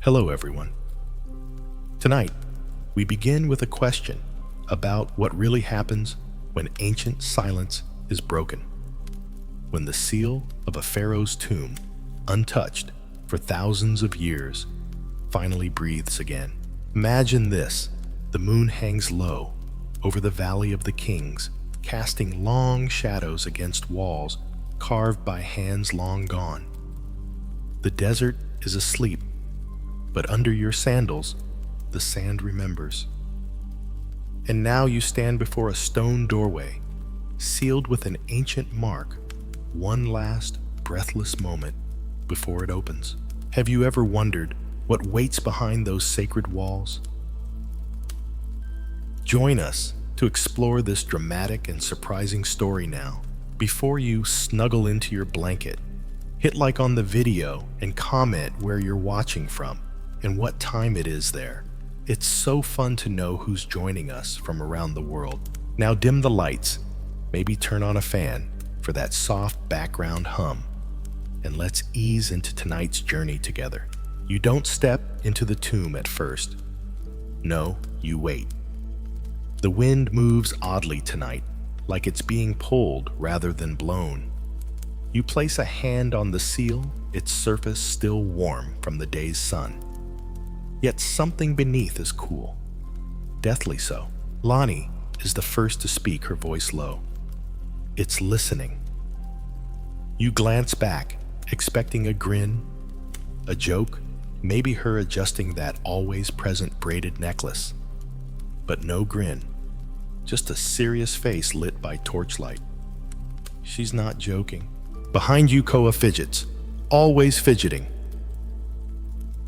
Hello, everyone. Tonight, we begin with a question about what really happens when ancient silence is broken. When the seal of a pharaoh's tomb, untouched for thousands of years, finally breathes again. Imagine this: the moon hangs low over the Valley of the Kings, casting long shadows against walls carved by hands long gone. The desert is asleep, but under your sandals, the sand remembers. And now you stand before a stone doorway, sealed with an ancient mark, one last breathless moment before it opens. Have you ever wondered what waits behind those sacred walls? Join us to explore this dramatic and surprising story now. Before you snuggle into your blanket, hit like on the video and comment where you're watching from and what time it is there. It's so fun to know who's joining us from around the world. Now dim the lights, maybe turn on a fan for that soft background hum, and let's ease into tonight's journey together. You don't step into the tomb at first. No, you wait. The wind moves oddly tonight, like it's being pulled rather than blown. You place a hand on the seal, its surface still warm from the day's sun. Yet something beneath is cool, deathly so. Lonnie is the first to speak, her voice low. It's listening. You glance back, expecting a grin, a joke, maybe her adjusting that always present braided necklace. But no grin, just a serious face lit by torchlight. She's not joking. Behind you, Koa fidgets, always fidgeting.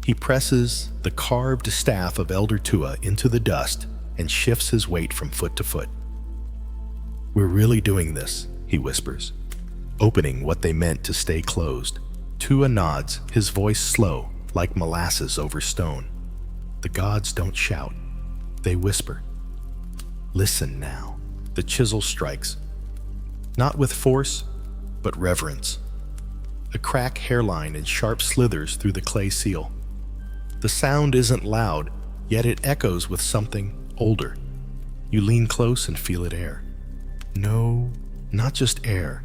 He presses the carved staff of Elder Tua into the dust and shifts his weight from foot to foot. We're really doing this, he whispers, opening what they meant to stay closed. Tua nods, his voice slow, like molasses over stone. The gods don't shout, they whisper. Listen now. The chisel strikes, not with force, but reverence. A crack hairline and sharp slithers through the clay seal. The sound isn't loud, yet it echoes with something older. You lean close and feel it air. No, not just air.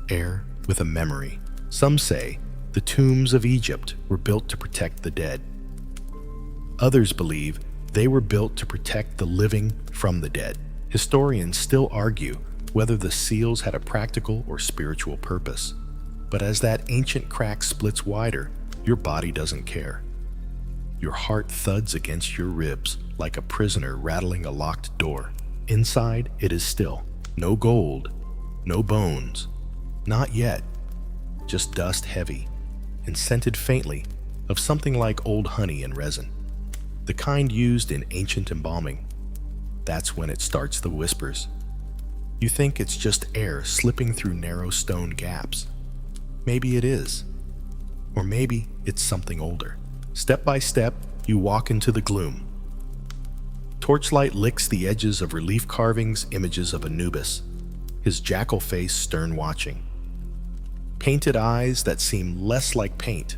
Air with a memory. Some say the tombs of Egypt were built to protect the dead. Others believe they were built to protect the living from the dead. Historians still argue whether the seals had a practical or spiritual purpose. But as that ancient crack splits wider, your body doesn't care. Your heart thuds against your ribs like a prisoner rattling a locked door. Inside, it is still. No gold, no bones. Not yet. Just dust heavy and scented faintly of something like old honey and resin. The kind used in ancient embalming. That's when it starts the whispers. You think it's just air slipping through narrow stone gaps. Maybe it is. Or maybe it's something older. Step by step, you walk into the gloom. Torchlight licks the edges of relief carvings, images of Anubis, his jackal face stern watching. Painted eyes that seem less like paint,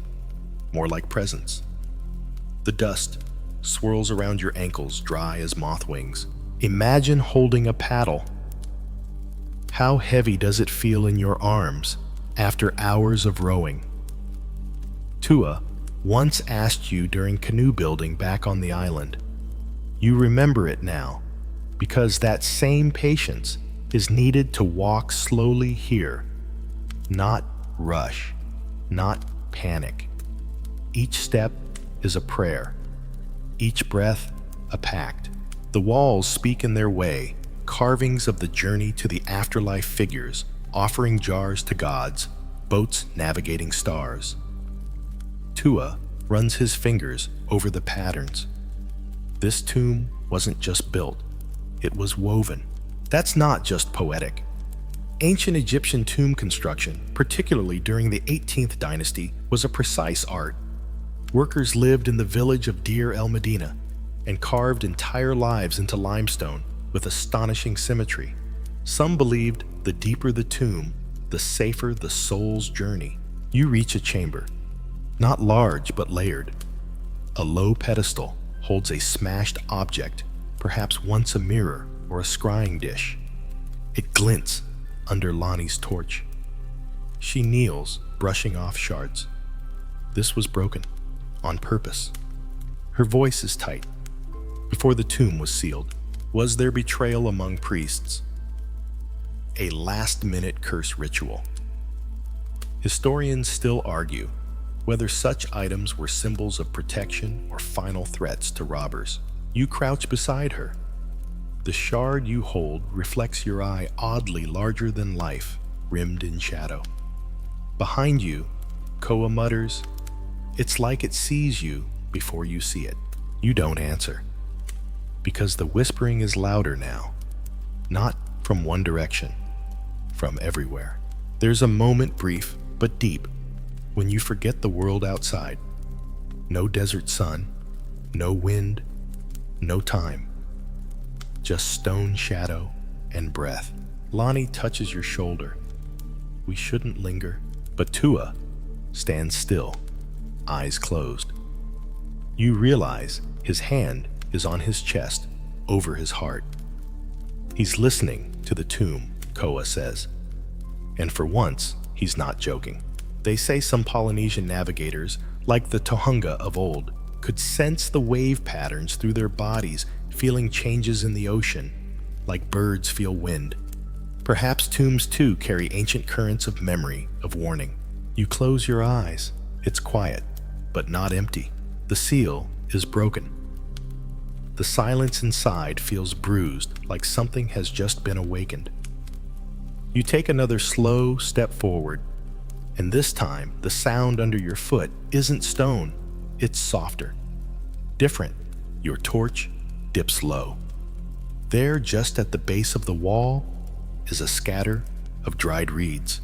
more like presence. The dust swirls around your ankles, dry as moth wings. Imagine holding a paddle. How heavy does it feel in your arms after hours of rowing? Tua once asked you during canoe building back on the island. You remember it now, because that same patience is needed to walk slowly here. Not rush, not panic. Each step is a prayer. Each breath a pact. The walls speak in their way, carvings of the journey to the afterlife figures, offering jars to gods, boats navigating stars. Tua runs his fingers over the patterns. This tomb wasn't just built, it was woven. That's not just poetic. Ancient Egyptian tomb construction, particularly during the 18th dynasty, was a precise art. Workers lived in the village of Deir el-Medina and carved entire lives into limestone with astonishing symmetry. Some believed the deeper the tomb, the safer the soul's journey. You reach a chamber, not large but layered. A low pedestal holds a smashed object, perhaps once a mirror or a scrying dish. It glints under Lonnie's torch. She kneels, brushing off shards. This was broken, on purpose. Her voice is tight. Before the tomb was sealed, was there betrayal among priests? A last-minute curse ritual. Historians still argue whether such items were symbols of protection or final threats to robbers. You crouch beside her. The shard you hold reflects your eye oddly larger than life, rimmed in shadow. Behind you, Koa mutters, "It's like it sees you before you see it." You don't answer, because the whispering is louder now, not from one direction, from everywhere. There's a moment, brief but deep, when you forget the world outside. No desert sun, no wind, no time. Just stone shadow and breath. Lonnie touches your shoulder. We shouldn't linger, but Tua stands still, eyes closed. You realize his hand is on his chest, over his heart. He's listening to the tomb, Koa says. And for once, he's not joking. They say some Polynesian navigators, like the Tohunga of old, could sense the wave patterns through their bodies, feeling changes in the ocean, like birds feel wind. Perhaps tombs too carry ancient currents of memory, of warning. You close your eyes. It's quiet, but not empty. The seal is broken. The silence inside feels bruised, like something has just been awakened. You take another slow step forward, and this time the sound under your foot isn't stone, it's softer. Different. Your torch dips low. There, just at the base of the wall, is a scatter of dried reeds.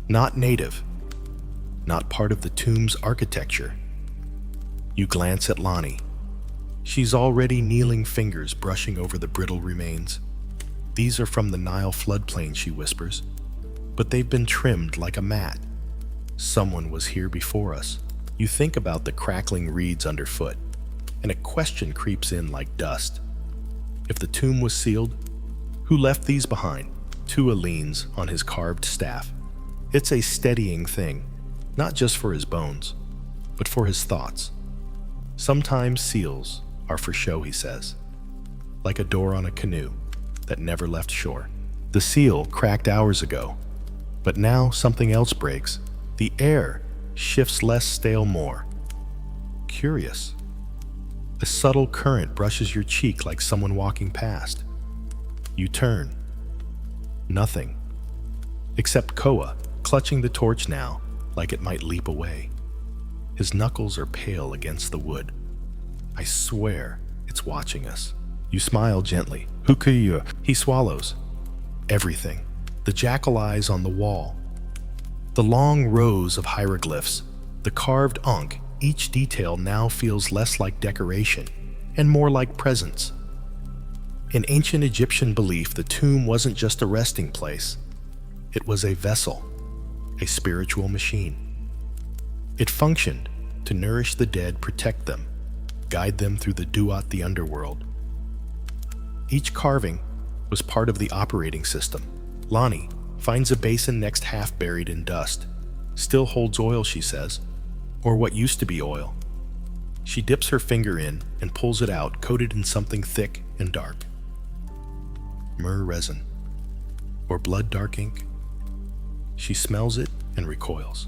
Not native, not part of the tomb's architecture. You glance at Lonnie. She's already kneeling, fingers brushing over the brittle remains. "These are from the Nile floodplain," she whispers, "but they've been trimmed like a mat. Someone was here before us." You think about the crackling reeds underfoot, and a question creeps in like dust. If the tomb was sealed, who left these behind? Tua leans on his carved staff. It's a steadying thing, not just for his bones, but for his thoughts. Sometimes seals are for show, he says, like a door on a canoe that never left shore. The seal cracked hours ago, but now something else breaks. The air shifts, less stale, more curious. A subtle current brushes your cheek like someone walking past. You turn. Nothing. Except Koa, clutching the torch now, like it might leap away. His knuckles are pale against the wood. I swear it's watching us. You smile gently. Hukuyu. He swallows. Everything. The jackal eyes on the wall. The long rows of hieroglyphs. The carved ankh. Each detail now feels less like decoration and more like presence. In ancient Egyptian belief, the tomb wasn't just a resting place. It was a vessel, a spiritual machine. It functioned to nourish the dead, protect them, guide them through the duat, the underworld. Each carving was part of the operating system. Lonnie finds a basin next, half buried in dust. Still holds oil, she says, or what used to be oil. She dips her finger in and pulls it out, coated in something thick and dark. Myrrh resin, or blood dark ink. She smells it and recoils.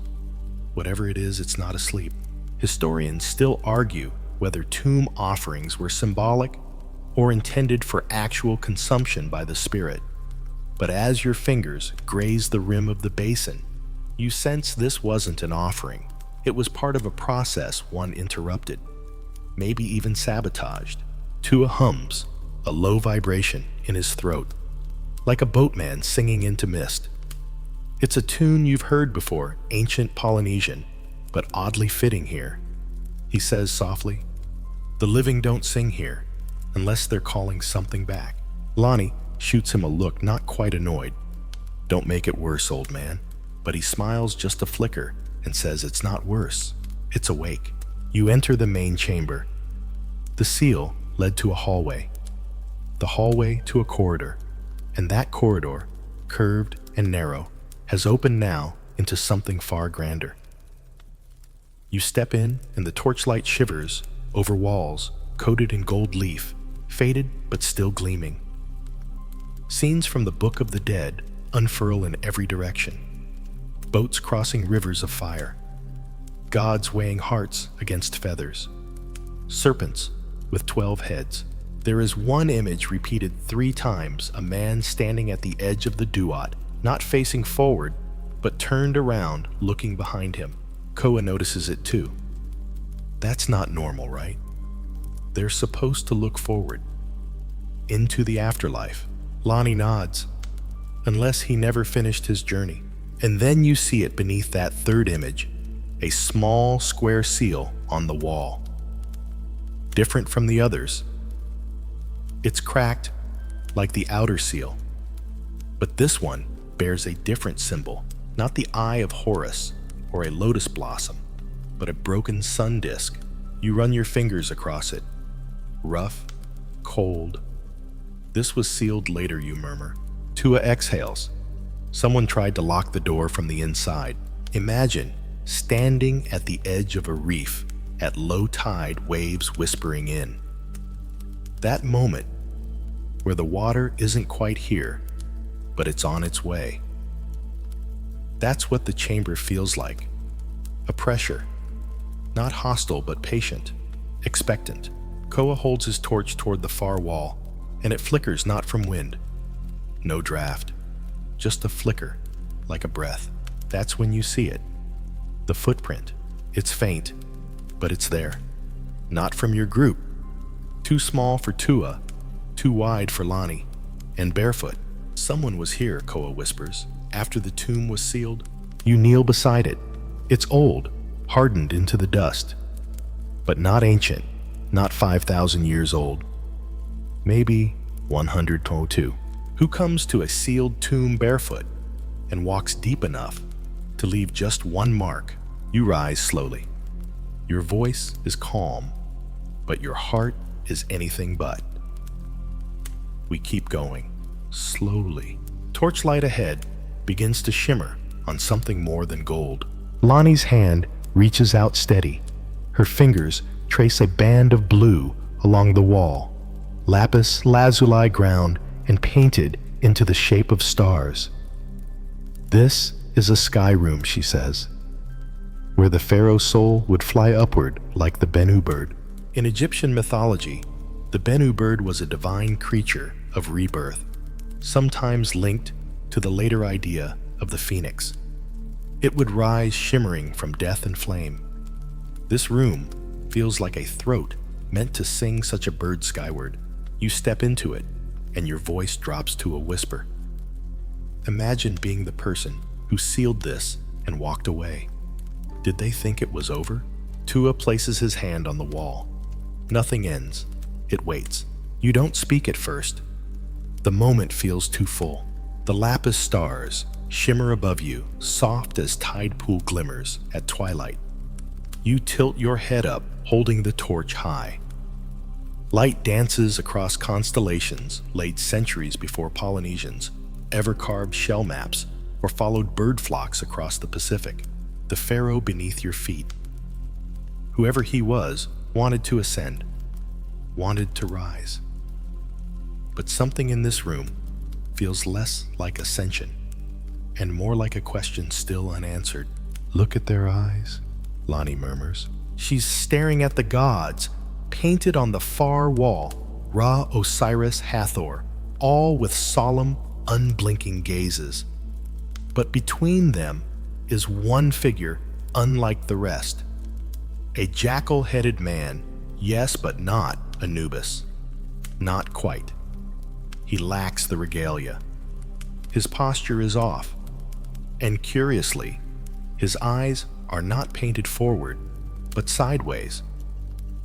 Whatever it is, it's not asleep. Historians still argue whether tomb offerings were symbolic or intended for actual consumption by the spirit. But as your fingers graze the rim of the basin, you sense this wasn't an offering. It was part of a process one interrupted, maybe even sabotaged. Tua hums, a low vibration in his throat, like a boatman singing into mist. It's a tune you've heard before, ancient Polynesian, but oddly fitting here. He says softly, "The living don't sing here, unless they're calling something back." Lonnie shoots him a look, not quite annoyed. "Don't make it worse, old man." But he smiles just a flicker and says it's not worse, it's awake. You enter the main chamber. The seal led to a hallway, the hallway to a corridor, and that corridor, curved and narrow, has opened now into something far grander. You step in, and the torchlight shivers over walls coated in gold leaf, faded but still gleaming. Scenes from the Book of the Dead unfurl in every direction. Boats crossing rivers of fire, gods weighing hearts against feathers, serpents with 12 heads. There is one image repeated 3 times, a man standing at the edge of the duat, not facing forward, but turned around, looking behind him. Koa notices it too. That's not normal, right? They're supposed to look forward, into the afterlife. Lonnie nods, unless he never finished his journey. And then you see it beneath that third image, a small square seal on the wall. Different from the others. It's cracked, like the outer seal. But this one bears a different symbol, not the eye of Horus or a lotus blossom, but a broken sun disk. You run your fingers across it. Rough, cold. This was sealed later, you murmur. Tua exhales. Someone tried to lock the door from the inside. Imagine standing at the edge of a reef at low tide, waves whispering in. That moment where the water isn't quite here, but it's on its way. That's what the chamber feels like. A pressure, not hostile but patient, expectant. Koa holds his torch toward the far wall, and it flickers not from wind. No draft, just a flicker, like a breath. That's when you see it. The footprint. It's faint, but it's there. Not from your group. Too small for Tua, too wide for Lonnie, and barefoot. Someone was here, Koa whispers. After the tomb was sealed, you kneel beside it. It's old, hardened into the dust, but not ancient, not 5,000 years old. Maybe 102. Who comes to a sealed tomb barefoot and walks deep enough to leave just one mark? You rise slowly. Your voice is calm, but your heart is anything but. We keep going, slowly. Torchlight ahead begins to shimmer on something more than gold. Lonnie's hand reaches out steady. Her fingers trace a band of blue along the wall, lapis lazuli ground and painted into the shape of stars. This is a sky room, she says, where the Pharaoh's soul would fly upward like the Bennu bird. In Egyptian mythology, the Bennu bird was a divine creature of rebirth, sometimes linked to the later idea of the phoenix. It would rise shimmering from death and flame. This room feels like a throat meant to sing such a bird skyward. You step into it, and your voice drops to a whisper. Imagine being the person who sealed this and walked away. Did they think it was over? Tua places his hand on the wall. Nothing ends. It waits. You don't speak at first. The moment feels too full. The lapis stars shimmer above you, soft as tide pool glimmers at twilight. You tilt your head up, holding the torch high. Light dances across constellations laid centuries before Polynesians ever carved shell maps or followed bird flocks across the Pacific. The Pharaoh beneath your feet. Whoever he was wanted to ascend, wanted to rise. But something in this room feels less like ascension and more like a question still unanswered. Look at their eyes, Lonnie murmurs. She's staring at the gods, painted on the far wall, Ra, Osiris, Hathor, all with solemn, unblinking gazes. But between them is one figure unlike the rest. A jackal-headed man, yes, but not Anubis. Not quite. He lacks the regalia. His posture is off, and curiously, his eyes are not painted forward, but sideways,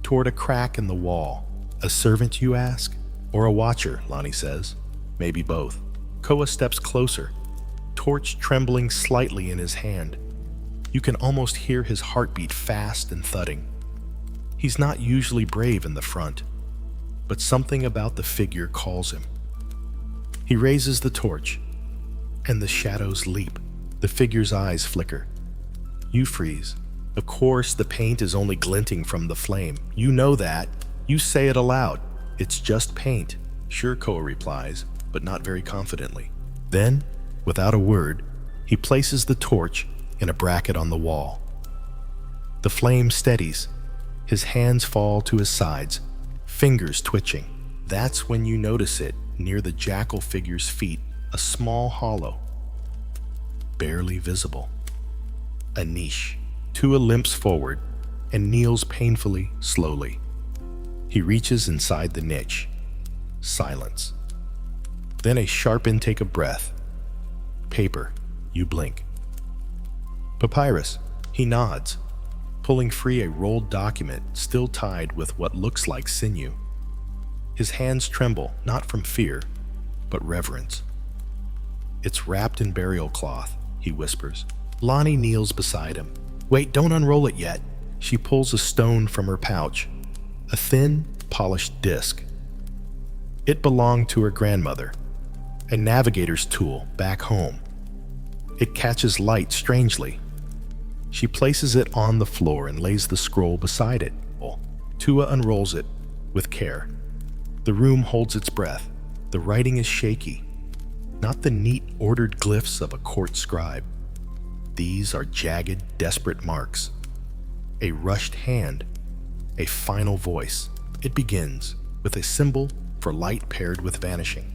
toward a crack in the wall. A servant, you ask? Or a watcher, Lonnie says. Maybe both. Koa steps closer, torch trembling slightly in his hand. You can almost hear his heartbeat fast and thudding. He's not usually brave in the front, but something about the figure calls him. He raises the torch, and the shadows leap. The figure's eyes flicker. You freeze. Of course, the paint is only glinting from the flame. You know that. You say it aloud. It's just paint. Sure, Koa replies, but not very confidently. Then, without a word, he places the torch in a bracket on the wall. The flame steadies. His hands fall to his sides, fingers twitching. That's when you notice it, near the jackal figure's feet, a small hollow, barely visible. A niche. Tua limps forward and kneels painfully, slowly. He reaches inside the niche. Silence. Then a sharp intake of breath. Paper. You blink. Papyrus. He nods, pulling free a rolled document still tied with what looks like sinew. His hands tremble, not from fear, but reverence. It's wrapped in burial cloth, he whispers. Lonnie kneels beside him. Wait, don't unroll it yet. She pulls a stone from her pouch, a thin, polished disc. It belonged to her grandmother, a navigator's tool back home. It catches light strangely. She places it on the floor and lays the scroll beside it. Tua unrolls it with care. The room holds its breath. The writing is shaky, not the neat, ordered glyphs of a court scribe. These are jagged, desperate marks. A rushed hand, a final voice. It begins with a symbol for light paired with vanishing.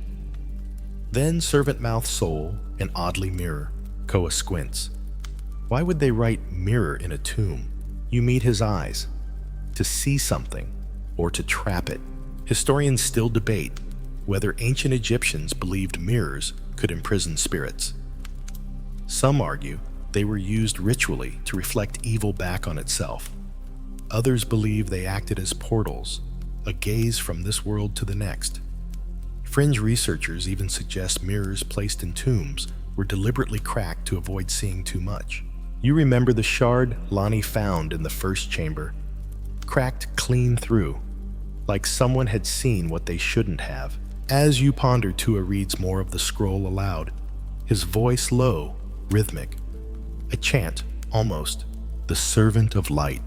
Then servant mouth soul and oddly mirror. Koa squints. Why would they write mirror in a tomb? You meet his eyes, to see something or to trap it. Historians still debate whether ancient Egyptians believed mirrors could imprison spirits. Some argue they were used ritually to reflect evil back on itself. Others believe they acted as portals, a gaze from this world to the next. Fringe researchers even suggest mirrors placed in tombs were deliberately cracked to avoid seeing too much. You remember the shard Lonnie found in the first chamber, cracked clean through, like someone had seen what they shouldn't have. As you ponder, Tua reads more of the scroll aloud, his voice low, rhythmic. A chant, almost, the servant of light.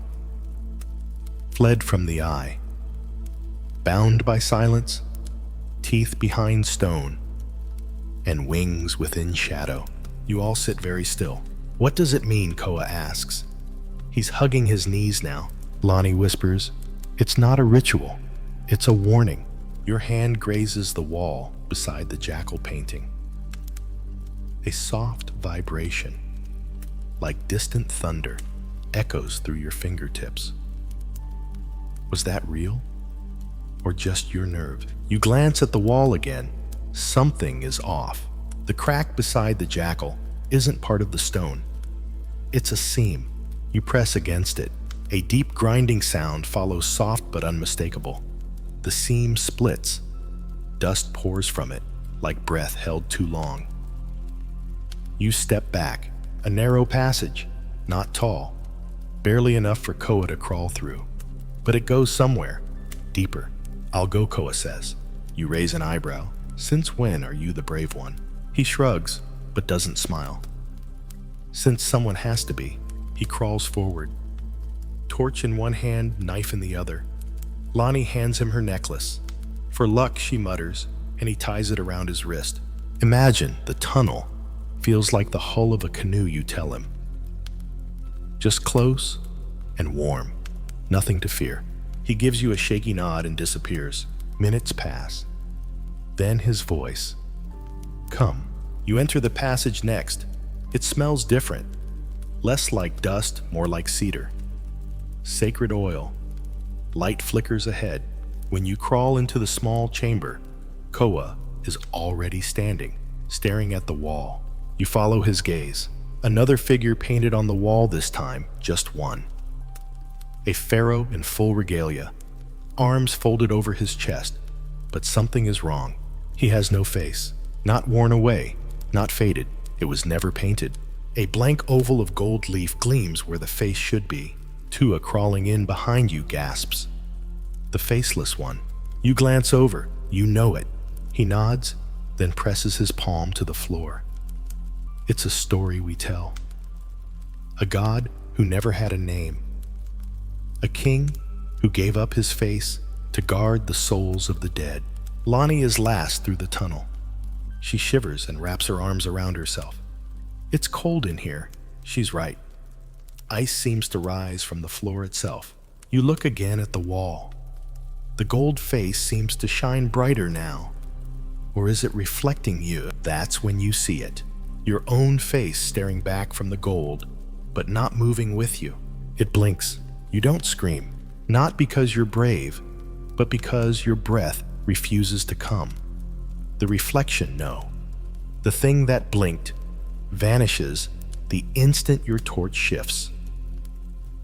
Fled from the eye. Bound by silence, teeth behind stone, and wings within shadow. You all sit very still. What does it mean? Koa asks. He's hugging his knees now. Lonnie whispers, it's not a ritual. It's a warning. Your hand grazes the wall beside the jackal painting. A soft vibration, like distant thunder, echoes through your fingertips. Was that real? Or just your nerve? You glance at the wall again. Something is off. The crack beside the jackal isn't part of the stone. It's a seam. You press against it. A deep grinding sound follows, soft but unmistakable. The seam splits. Dust pours from it, like breath held too long. You step back. A narrow passage, not tall, barely enough for Koa to crawl through. But it goes somewhere, deeper. I'll go, Koa says. You raise an eyebrow. Since when are you the brave one? He shrugs, but doesn't smile. Since someone has to be. He crawls forward. Torch in one hand, knife in the other. Lonnie hands him her necklace. For luck, she mutters, and he ties it around his wrist. Imagine the tunnel. Feels like the hull of a canoe, you tell him. Just close and warm. Nothing to fear. He gives you a shaky nod and disappears. Minutes pass. Then his voice. Come. You enter the passage next. It smells different. Less like dust, more like cedar. Sacred oil. Light flickers ahead. When you crawl into the small chamber, Koa is already standing, staring at the wall. You follow his gaze. Another figure painted on the wall this time, just one. A pharaoh in full regalia, arms folded over his chest. But something is wrong. He has no face. Not worn away, not faded. It was never painted. A blank oval of gold leaf gleams where the face should be. Tua, crawling in behind you, gasps. The faceless one. You glance over. You know it. He nods, then presses his palm to the floor. It's a story we tell. A god who never had a name. A king who gave up his face to guard the souls of the dead. Lonnie is last through the tunnel. She shivers and wraps her arms around herself. It's cold in here. She's right. Ice seems to rise from the floor itself. You look again at the wall. The gold face seems to shine brighter now. Or is it reflecting you? That's when you see it. Your own face staring back from the gold, but not moving with you. It blinks. You don't scream. Not because you're brave, but because your breath refuses to come. The reflection, no. The thing that blinked vanishes the instant your torch shifts.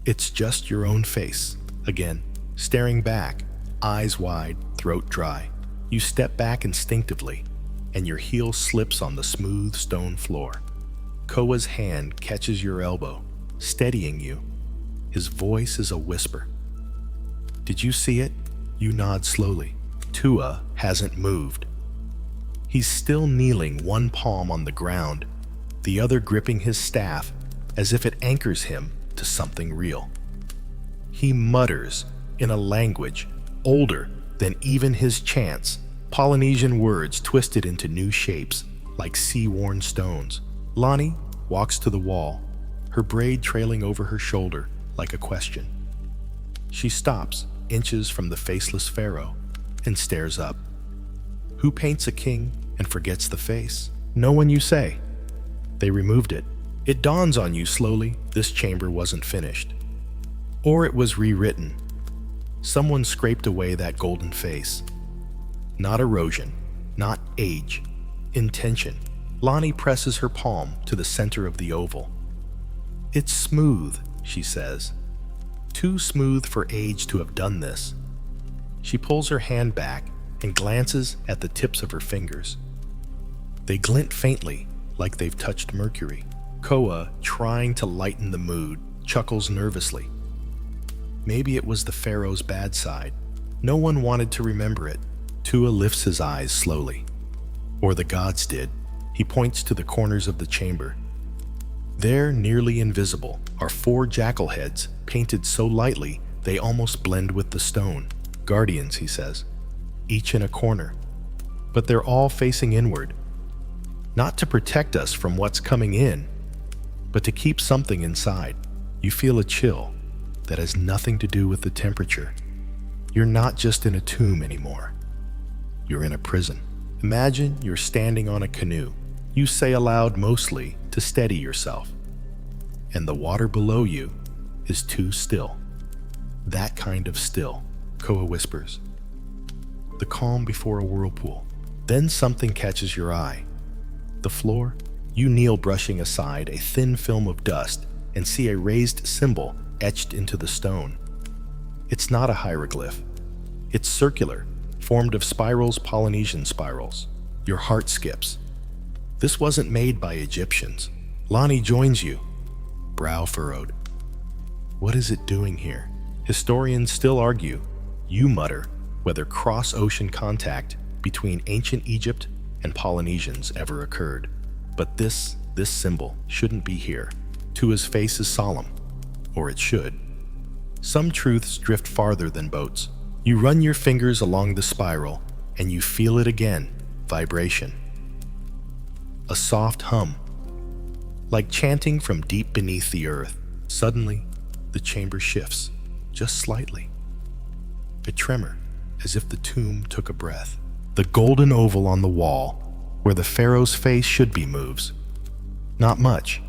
It's just your own face, again, staring back, eyes wide, throat dry. You step back instinctively, and your heel slips on the smooth stone floor. Koa's hand catches your elbow, steadying you. His voice is a whisper. Did you see it? You nod slowly. Tua hasn't moved. He's still kneeling, one palm on the ground, the other gripping his staff as if it anchors him to something real. He mutters in a language older than even his chants, Polynesian words twisted into new shapes like sea-worn stones. Lonnie walks to the wall, her braid trailing over her shoulder like a question. She stops inches from the faceless Pharaoh and stares up. Who paints a king and forgets the face? No one, you say. They removed it. It dawns on you slowly this chamber wasn't finished. Or it was rewritten. Someone scraped away that golden face. Not erosion, not age, intention. Lonnie presses her palm to the center of the oval. It's smooth, she says. Too smooth for age to have done this. She pulls her hand back and glances at the tips of her fingers. They glint faintly, like they've touched mercury. Koa, trying to lighten the mood, chuckles nervously. Maybe it was the Pharaoh's bad side. No one wanted to remember it. Tua lifts his eyes slowly. Or the gods did. He points to the corners of the chamber. There, nearly invisible, are 4 jackal heads, painted so lightly they almost blend with the stone. Guardians, he says, each in a corner. But they're all facing inward. Not to protect us from what's coming in, but to keep something inside. You feel a chill that has nothing to do with the temperature. You're not just in a tomb anymore. You're in a prison. Imagine you're standing on a canoe. You say aloud mostly to steady yourself. And the water below you is too still. That kind of still, Koa whispers. The calm before a whirlpool. Then something catches your eye. The floor. You kneel, brushing aside a thin film of dust, and see a raised symbol etched into the stone. It's not a hieroglyph. It's circular, formed of spirals, Polynesian spirals. Your heart skips. This wasn't made by Egyptians. Lonnie joins you, brow furrowed. What is it doing here? Historians still argue. You mutter whether cross-ocean contact between ancient Egypt and Polynesians ever occurred. But this symbol shouldn't be here. Tua's face is solemn, or it should. Some truths drift farther than boats. You run your fingers along the spiral, and you feel it again, vibration. A soft hum, like chanting from deep beneath the earth. Suddenly, the chamber shifts, just slightly. A tremor, as if the tomb took a breath. The golden oval on the wall, where the Pharaoh's face should be, moves. Not much,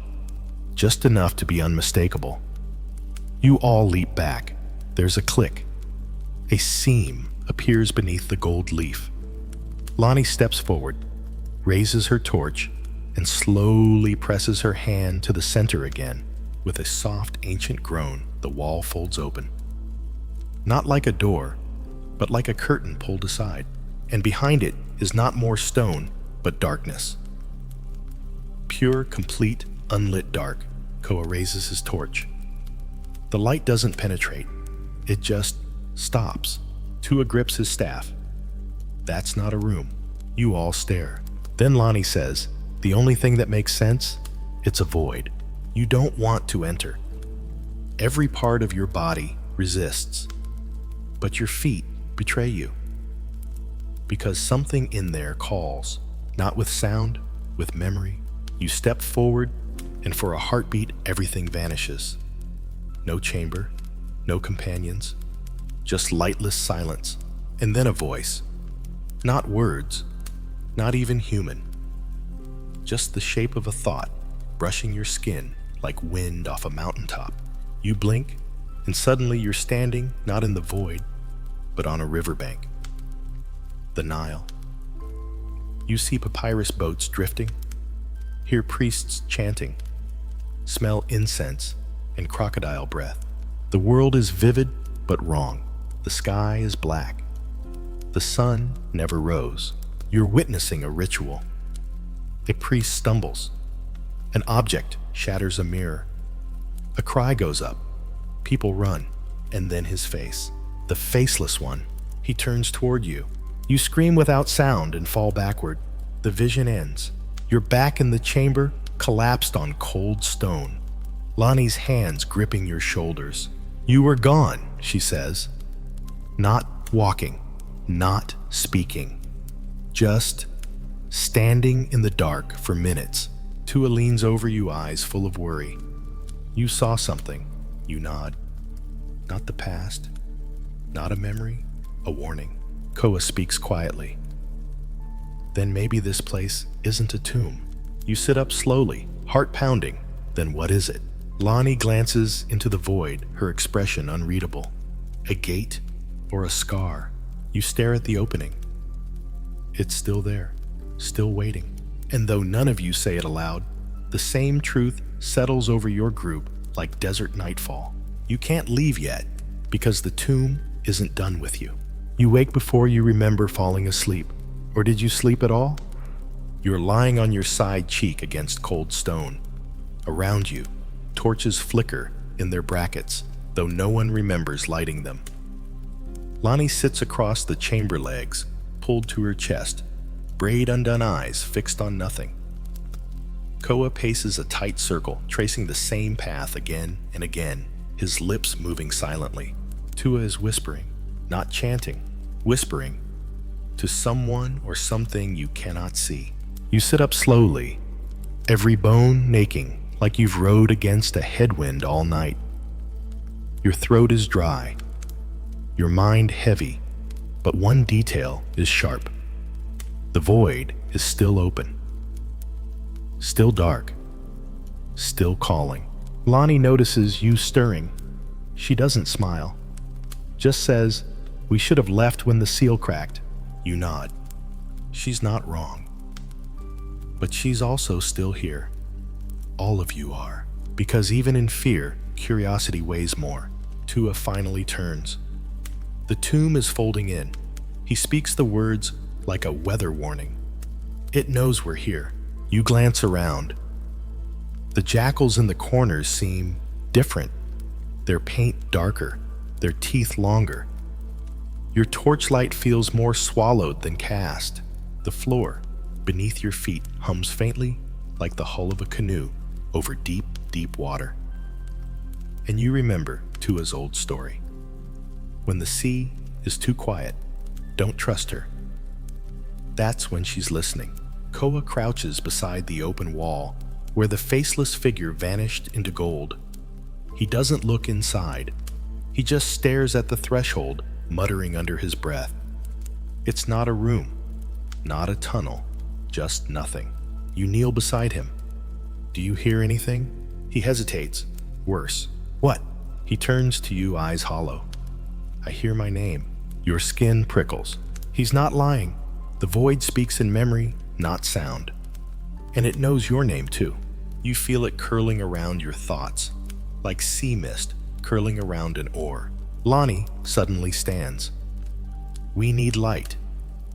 just enough to be unmistakable. You all leap back. There's a click. A seam appears beneath the gold leaf. Lonnie steps forward, raises her torch, and slowly presses her hand to the center again. With a soft, ancient groan, the wall folds open. Not like a door, but like a curtain pulled aside. And behind it is not more stone, but darkness. Pure, complete, unlit dark. Koa raises his torch. The light doesn't penetrate. It just stops. Tua grips his staff. That's not a room. You all stare. Then Lonnie says, the only thing that makes sense? It's a void. You don't want to enter. Every part of your body resists, but your feet betray you. Because something in there calls, not with sound, with memory. You step forward, and for a heartbeat, everything vanishes. No chamber, no companions, just lightless silence, and then a voice. Not words, not even human. Just the shape of a thought, brushing your skin like wind off a mountaintop. You blink, and suddenly you're standing not in the void, but on a riverbank. The Nile. You see papyrus boats drifting, hear priests chanting, smell incense and crocodile breath. The world is vivid but wrong. The sky is black. The sun never rose. You're witnessing a ritual. A priest stumbles. An object shatters a mirror. A cry goes up. People run, and then his face. The faceless one. He turns toward you. You scream without sound and fall backward. The vision ends. You're back in the chamber, collapsed on cold stone. Lonnie's hands gripping your shoulders. You were gone, she says. Not walking, not speaking. Just standing in the dark for minutes. Tua leans over you, eyes full of worry. You saw something. You nod. Not the past, not a memory, a warning. Koa speaks quietly. Then maybe this place isn't a tomb. You sit up slowly, heart pounding. Then what is it? Lonnie glances into the void, her expression unreadable. A gate or a scar? You stare at the opening. It's still there, still waiting. And though none of you say it aloud, the same truth settles over your group like desert nightfall. You can't leave yet, because the tomb isn't done with you. You wake before you remember falling asleep. Or did you sleep at all? You're lying on your side cheek against cold stone. Around you, torches flicker in their brackets, though no one remembers lighting them. Lonnie sits across the chamber legs, pulled to her chest, braid undone eyes fixed on nothing. Koa paces a tight circle, tracing the same path again and again, his lips moving silently. Tua is whispering, not chanting, whispering to someone or something you cannot see. You sit up slowly, every bone aching, like you've rode against a headwind all night. Your throat is dry, your mind heavy, but one detail is sharp. The void is still open, still dark, still calling. Lonnie notices you stirring. She doesn't smile, just says, "We should have left when the seal cracked." You nod. She's not wrong. But she's also still here. All of you are. Because even in fear, curiosity weighs more. Tua finally turns. The tomb is folding in. He speaks the words like a weather warning. It knows we're here. You glance around. The jackals in the corners seem different. Their paint darker, their teeth longer. Your torchlight feels more swallowed than cast. The floor beneath your feet hums faintly like the hull of a canoe over deep, deep water. And you remember Tua's old story. When the sea is too quiet, don't trust her. That's when she's listening. Koa crouches beside the open wall where the faceless figure vanished into gold. He doesn't look inside. He just stares at the threshold, muttering under his breath. It's not a room, not a tunnel, just nothing. You kneel beside him. Do you hear anything? He hesitates. Worse. What? He turns to you, eyes hollow. I hear my name. Your skin prickles. He's not lying. The void speaks in memory, not sound. And it knows your name too. You feel it curling around your thoughts, like sea mist curling around an oar. Lonnie suddenly stands. We need light.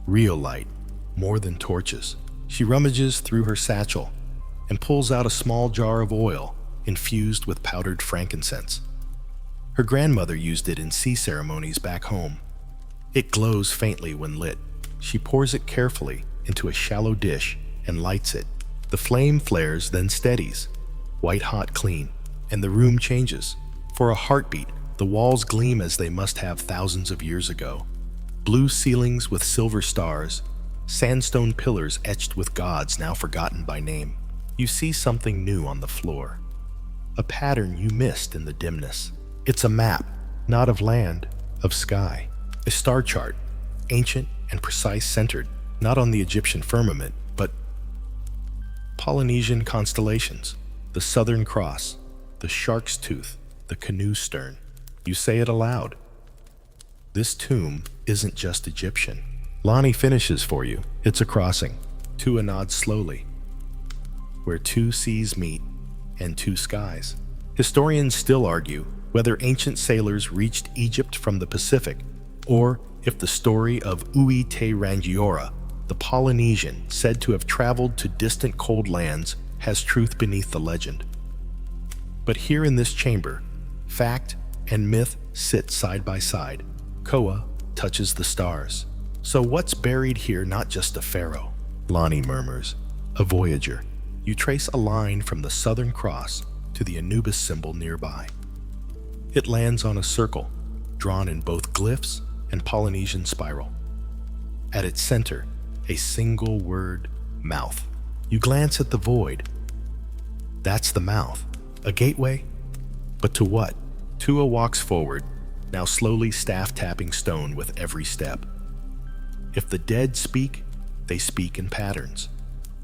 Real light. More than torches. She rummages through her satchel and pulls out a small jar of oil infused with powdered frankincense. Her grandmother used it in sea ceremonies back home. It glows faintly when lit. She pours it carefully into a shallow dish and lights it. The flame flares, then steadies, white-hot clean, and the room changes. For a heartbeat, the walls gleam as they must have thousands of years ago. Blue ceilings with silver stars, sandstone pillars etched with gods now forgotten by name. You see something new on the floor, a pattern you missed in the dimness. It's a map, not of land, of sky. A star chart, ancient and precise, centered not on the Egyptian firmament, but Polynesian constellations, the Southern Cross, the Shark's Tooth, the Canoe Stern. You say it aloud. This tomb isn't just Egyptian. Lonnie finishes for you. It's a crossing. Tua nods slowly, where two seas meet and two skies. Historians still argue whether ancient sailors reached Egypt from the Pacific, or if the story of Ui Te Rangiora, the Polynesian said to have traveled to distant cold lands, has truth beneath the legend. But here in this chamber, fact and myth sit side by side. Koa touches the stars. So what's buried here? Not just a pharaoh, Lonnie murmurs, a voyager. You trace a line from the Southern Cross to the Anubis symbol nearby. It lands on a circle, drawn in both glyphs and Polynesian spiral. At its center, a single word, mouth. You glance at the void. That's the mouth. A gateway? But to what? Tua walks forward, now slowly staff-tapping stone with every step. If the dead speak, they speak in patterns,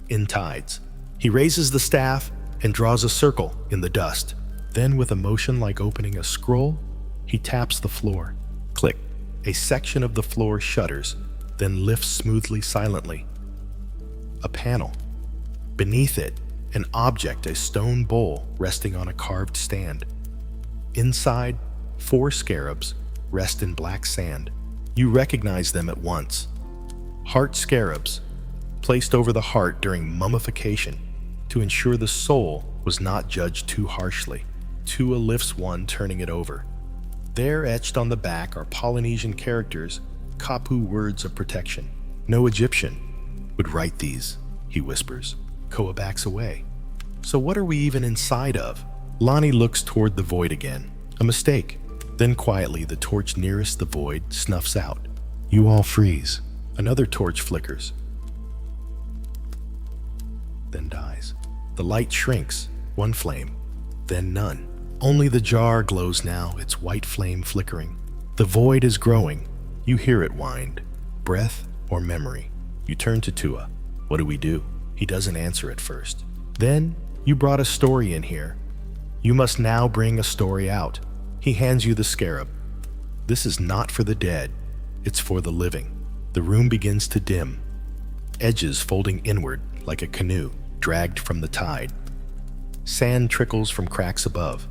in tides. He raises the staff and draws a circle in the dust. Then, with a motion like opening a scroll, he taps the floor. Click. A section of the floor shudders, then lifts smoothly, silently. A panel. Beneath it, an object, a stone bowl resting on a carved stand. Inside, 4 scarabs rest in black sand. You recognize them at once. Heart scarabs, placed over the heart during mummification to ensure the soul was not judged too harshly. Tua lifts one, turning it over. There, etched on the back, are Polynesian characters, Kapu words of protection. No Egyptian would write these, he whispers. Koa backs away. So what are we even inside of? Lonnie looks toward the void again. A mistake. Then quietly, the torch nearest the void snuffs out. You all freeze. Another torch flickers, then dies. The light shrinks, one flame, then none. Only the jar glows now, its white flame flickering. The void is growing. You hear it wind. Breath or memory. You turn to Tua. What do we do? He doesn't answer at first. Then, you brought a story in here. You must now bring a story out. He hands you the scarab. This is not for the dead. It's for the living. The room begins to dim, edges folding inward like a canoe dragged from the tide. Sand trickles from cracks above.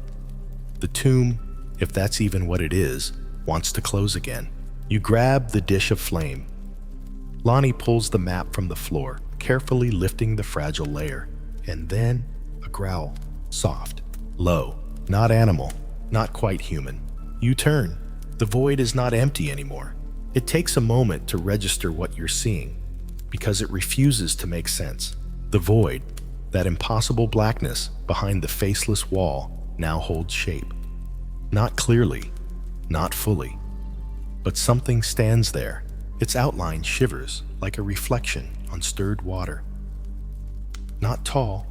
The tomb, if that's even what it is, wants to close again. You grab the dish of flame. Lonnie pulls the map from the floor, carefully lifting the fragile layer. And then a growl, soft, low, not animal, not quite human. You turn. The void is not empty anymore. It takes a moment to register what you're seeing, because it refuses to make sense. The void, that impossible blackness behind the faceless wall, now holds shape. Not clearly, not fully, but something stands there. Its outline shivers like a reflection on stirred water. Not tall,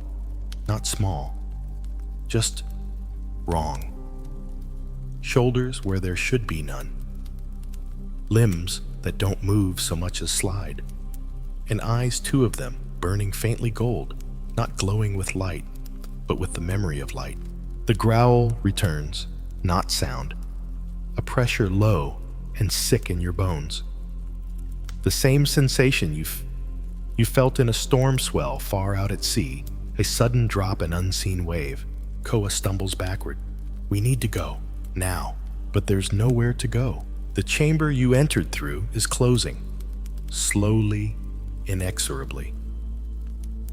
not small, just wrong. Shoulders where there should be none. Limbs that don't move so much as slide. And eyes, 2 of them, burning faintly gold, not glowing with light, but with the memory of light. The growl returns, not sound. A pressure low and sick in your bones. The same sensation you felt in a storm swell far out at sea, a sudden drop, an unseen wave. Koa stumbles backward. We need to go, now. But there's nowhere to go. The chamber you entered through is closing, slowly, inexorably.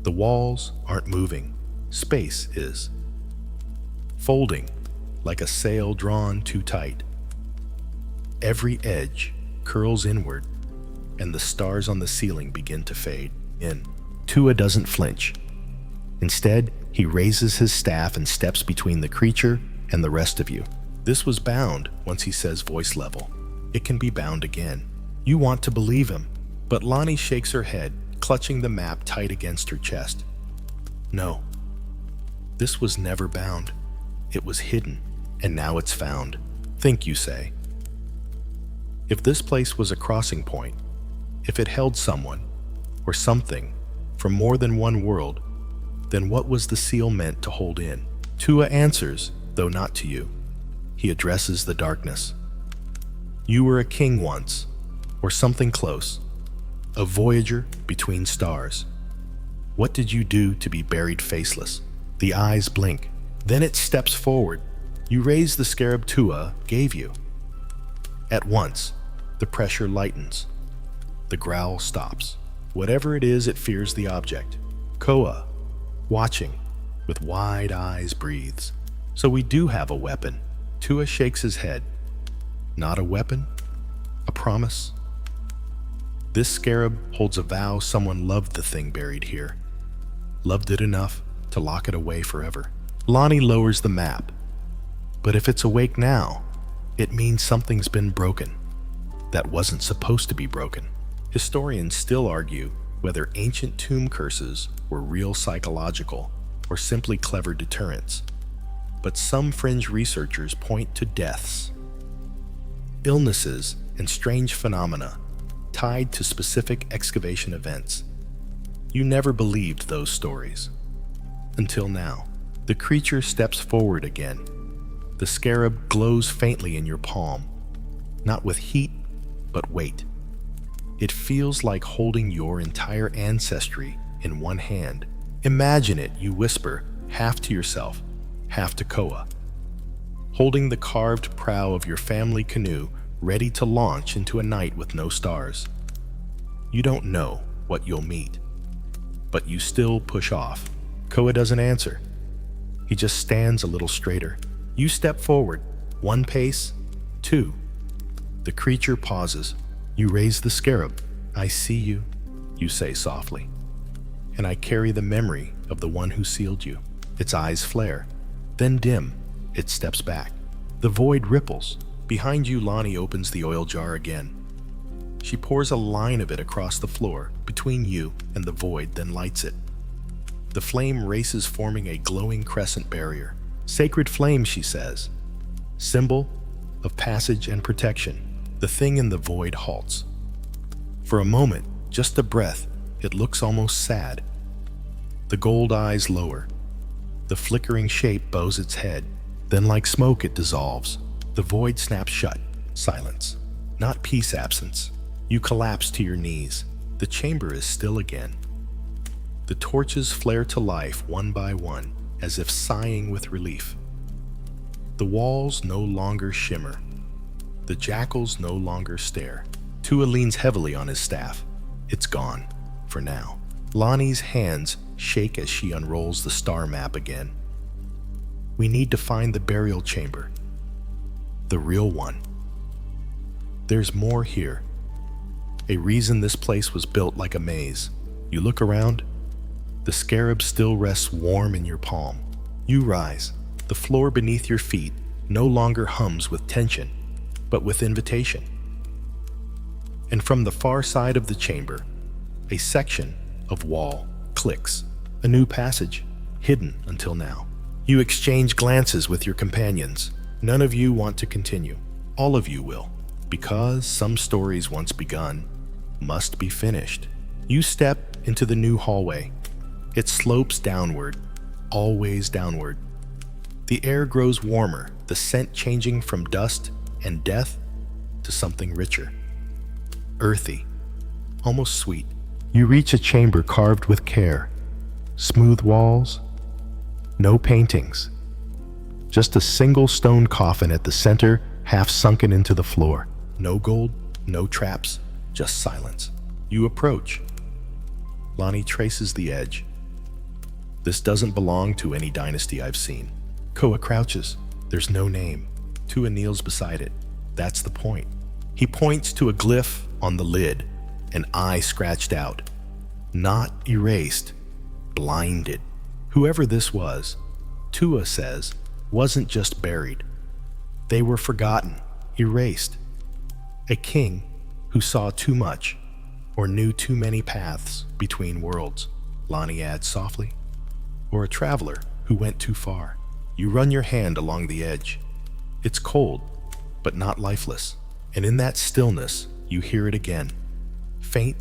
The walls aren't moving. Space is. Folding, like a sail drawn too tight. Every edge curls inward, and the stars on the ceiling begin to fade in. Tua doesn't flinch. Instead, he raises his staff and steps between the creature and the rest of you. This was bound, once he says, voice level. It can be bound again. You want to believe him, but Lonnie shakes her head, clutching the map tight against her chest. No. This was never bound. It was hidden, and now it's found. Think, you say. If this place was a crossing point, if it held someone, or something, from more than one world, then what was the seal meant to hold in? Tua answers, though not to you. He addresses the darkness. You were a king once, or something close, a voyager between stars. What did you do to be buried faceless? The eyes blink. Then it steps forward. You raise the scarab Tua gave you. At once, the pressure lightens. The growl stops. Whatever it is, it fears the object. Koa, watching, with wide eyes, breathes. So we do have a weapon. Tua shakes his head. Not a weapon, a promise. This scarab holds a vow someone loved the thing buried here. Loved it enough to lock it away forever. Lonnie lowers the map. But if it's awake now, it means something's been broken. That wasn't supposed to be broken. Historians still argue whether ancient tomb curses were real psychological or simply clever deterrents. But some fringe researchers point to deaths, illnesses, and strange phenomena tied to specific excavation events. You never believed those stories. Until now. The creature steps forward again. The scarab glows faintly in your palm, not with heat, but weight. It feels like holding your entire ancestry in one hand. Imagine it, you whisper, half to yourself, half to Koa, holding the carved prow of your family canoe ready to launch into a night with no stars. You don't know what you'll meet, but you still push off. Koa doesn't answer. He just stands a little straighter. You step forward, 1 pace, 2. The creature pauses. You raise the scarab. I see you, you say softly. And I carry the memory of the one who sealed you. Its eyes flare, then dim. It steps back. The void ripples. Behind you, Lonnie opens the oil jar again. She pours a line of it across the floor between you and the void, then lights it. The flame races, forming a glowing crescent barrier. Sacred flame, she says. Symbol of passage and protection. The thing in the void halts. For a moment, just a breath, it looks almost sad. The gold eyes lower. The flickering shape bows its head. Then like smoke, it dissolves. The void snaps shut. Silence. Not peace absence. You collapse to your knees. The chamber is still again. The torches flare to life one by one, as if sighing with relief. The walls no longer shimmer. The jackals no longer stare. Tua leans heavily on his staff. It's gone, for now. Lonnie's hands shake as she unrolls the star map again. We need to find the burial chamber. The real one. There's more here. A reason this place was built like a maze. You look around. The scarab still rests warm in your palm. You rise. The floor beneath your feet no longer hums with tension, but with invitation. And from the far side of the chamber, a section of wall clicks. A new passage, hidden until now. You exchange glances with your companions. None of you want to continue. All of you will, because some stories once begun must be finished. You step into the new hallway. It slopes downward, always downward. The air grows warmer, the scent changing from dust and death to something richer. Earthy, almost sweet. You reach a chamber carved with care. Smooth walls, no paintings. Just a single stone coffin at the center, half sunken into the floor. No gold, no traps, just silence. You approach. Lonnie traces the edge. This doesn't belong to any dynasty I've seen. Koa crouches. There's no name. Tua kneels beside it. That's the point. He points to a glyph on the lid, an eye scratched out. Not erased, blinded. Whoever this was, Tua says, wasn't just buried. They were forgotten, erased. A king who saw too much or knew too many paths between worlds, Lonnie adds softly. Or a traveler who went too far. You run your hand along the edge. It's cold, but not lifeless. And in that stillness, you hear it again. Faint,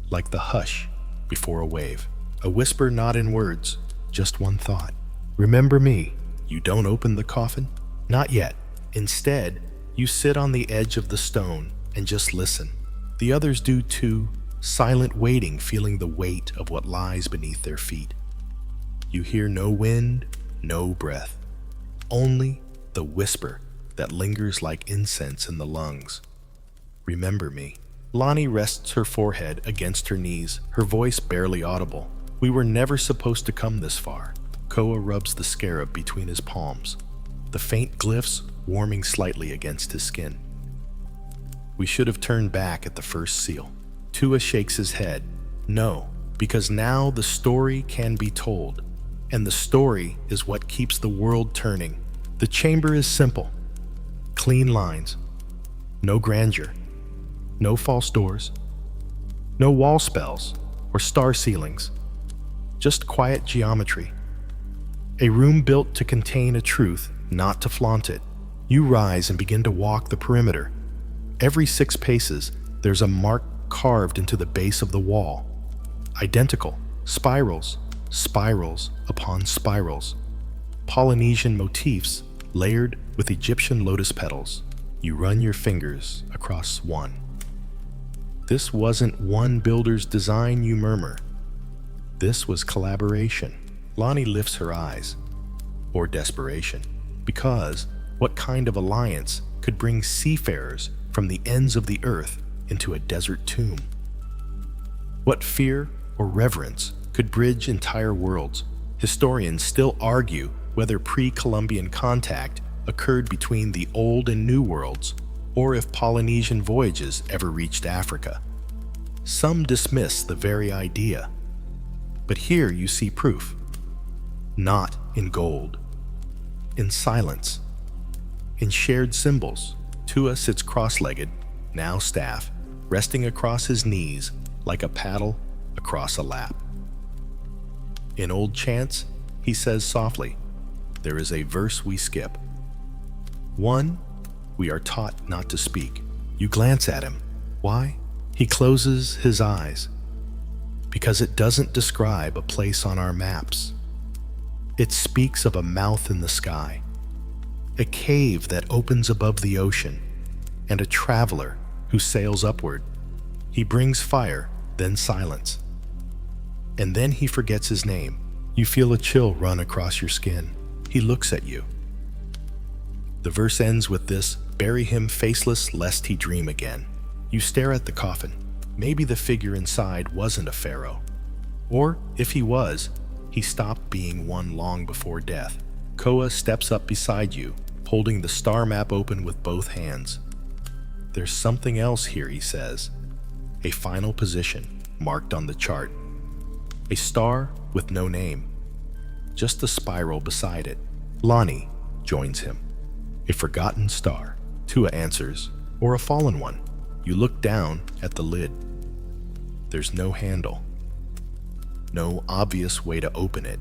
like the hush before a wave. A whisper not in words, just one thought. Remember me. You don't open the coffin? Not yet. Instead, you sit on the edge of the stone and just listen. The others do too, silent waiting, feeling the weight of what lies beneath their feet. You hear no wind, no breath. Only the whisper that lingers like incense in the lungs. Remember me. Lonnie rests her forehead against her knees, her voice barely audible. We were never supposed to come this far. Koa rubs the scarab between his palms, the faint glyphs warming slightly against his skin. We should have turned back at the first seal. Tua shakes his head. No, because now the story can be told. And the story is what keeps the world turning. The chamber is simple. Clean lines. No grandeur. No false doors. No wall spells or star ceilings. Just quiet geometry. A room built to contain a truth, not to flaunt it. You rise and begin to walk the perimeter. Every 6 paces, there's a mark carved into the base of the wall. Identical. Spirals. Spirals upon spirals. Polynesian motifs layered with Egyptian lotus petals. You run your fingers across one. This wasn't one builder's design, you murmur. This was collaboration. Lonnie lifts her eyes. Or desperation. Because what kind of alliance could bring seafarers from the ends of the earth into a desert tomb? What fear or reverence could bridge entire worlds? Historians still argue whether pre-Columbian contact occurred between the old and new worlds, or if Polynesian voyages ever reached Africa. Some dismiss the very idea. But here you see proof. Not in gold. In silence. In shared symbols. Tua sits cross-legged, now staff, resting across his knees like a paddle across a lap. In old chants, he says softly, there is a verse we skip. One, we are taught not to speak. You glance at him. Why? He closes his eyes. Because it doesn't describe a place on our maps. It speaks of a mouth in the sky, a cave that opens above the ocean, and a traveler who sails upward. He brings fire, then silence. And then he forgets his name. You feel a chill run across your skin. He looks at you. The verse ends with this, bury him faceless lest he dream again. You stare at the coffin. Maybe the figure inside wasn't a pharaoh. Or, if he was, he stopped being one long before death. Koa steps up beside you, holding the star map open with both hands. There's something else here, he says. A final position, marked on the chart. A star with no name. Just a spiral beside it. Lonnie joins him. A forgotten star, Tua answers, or a fallen one. You look down at the lid. There's no handle. No obvious way to open it.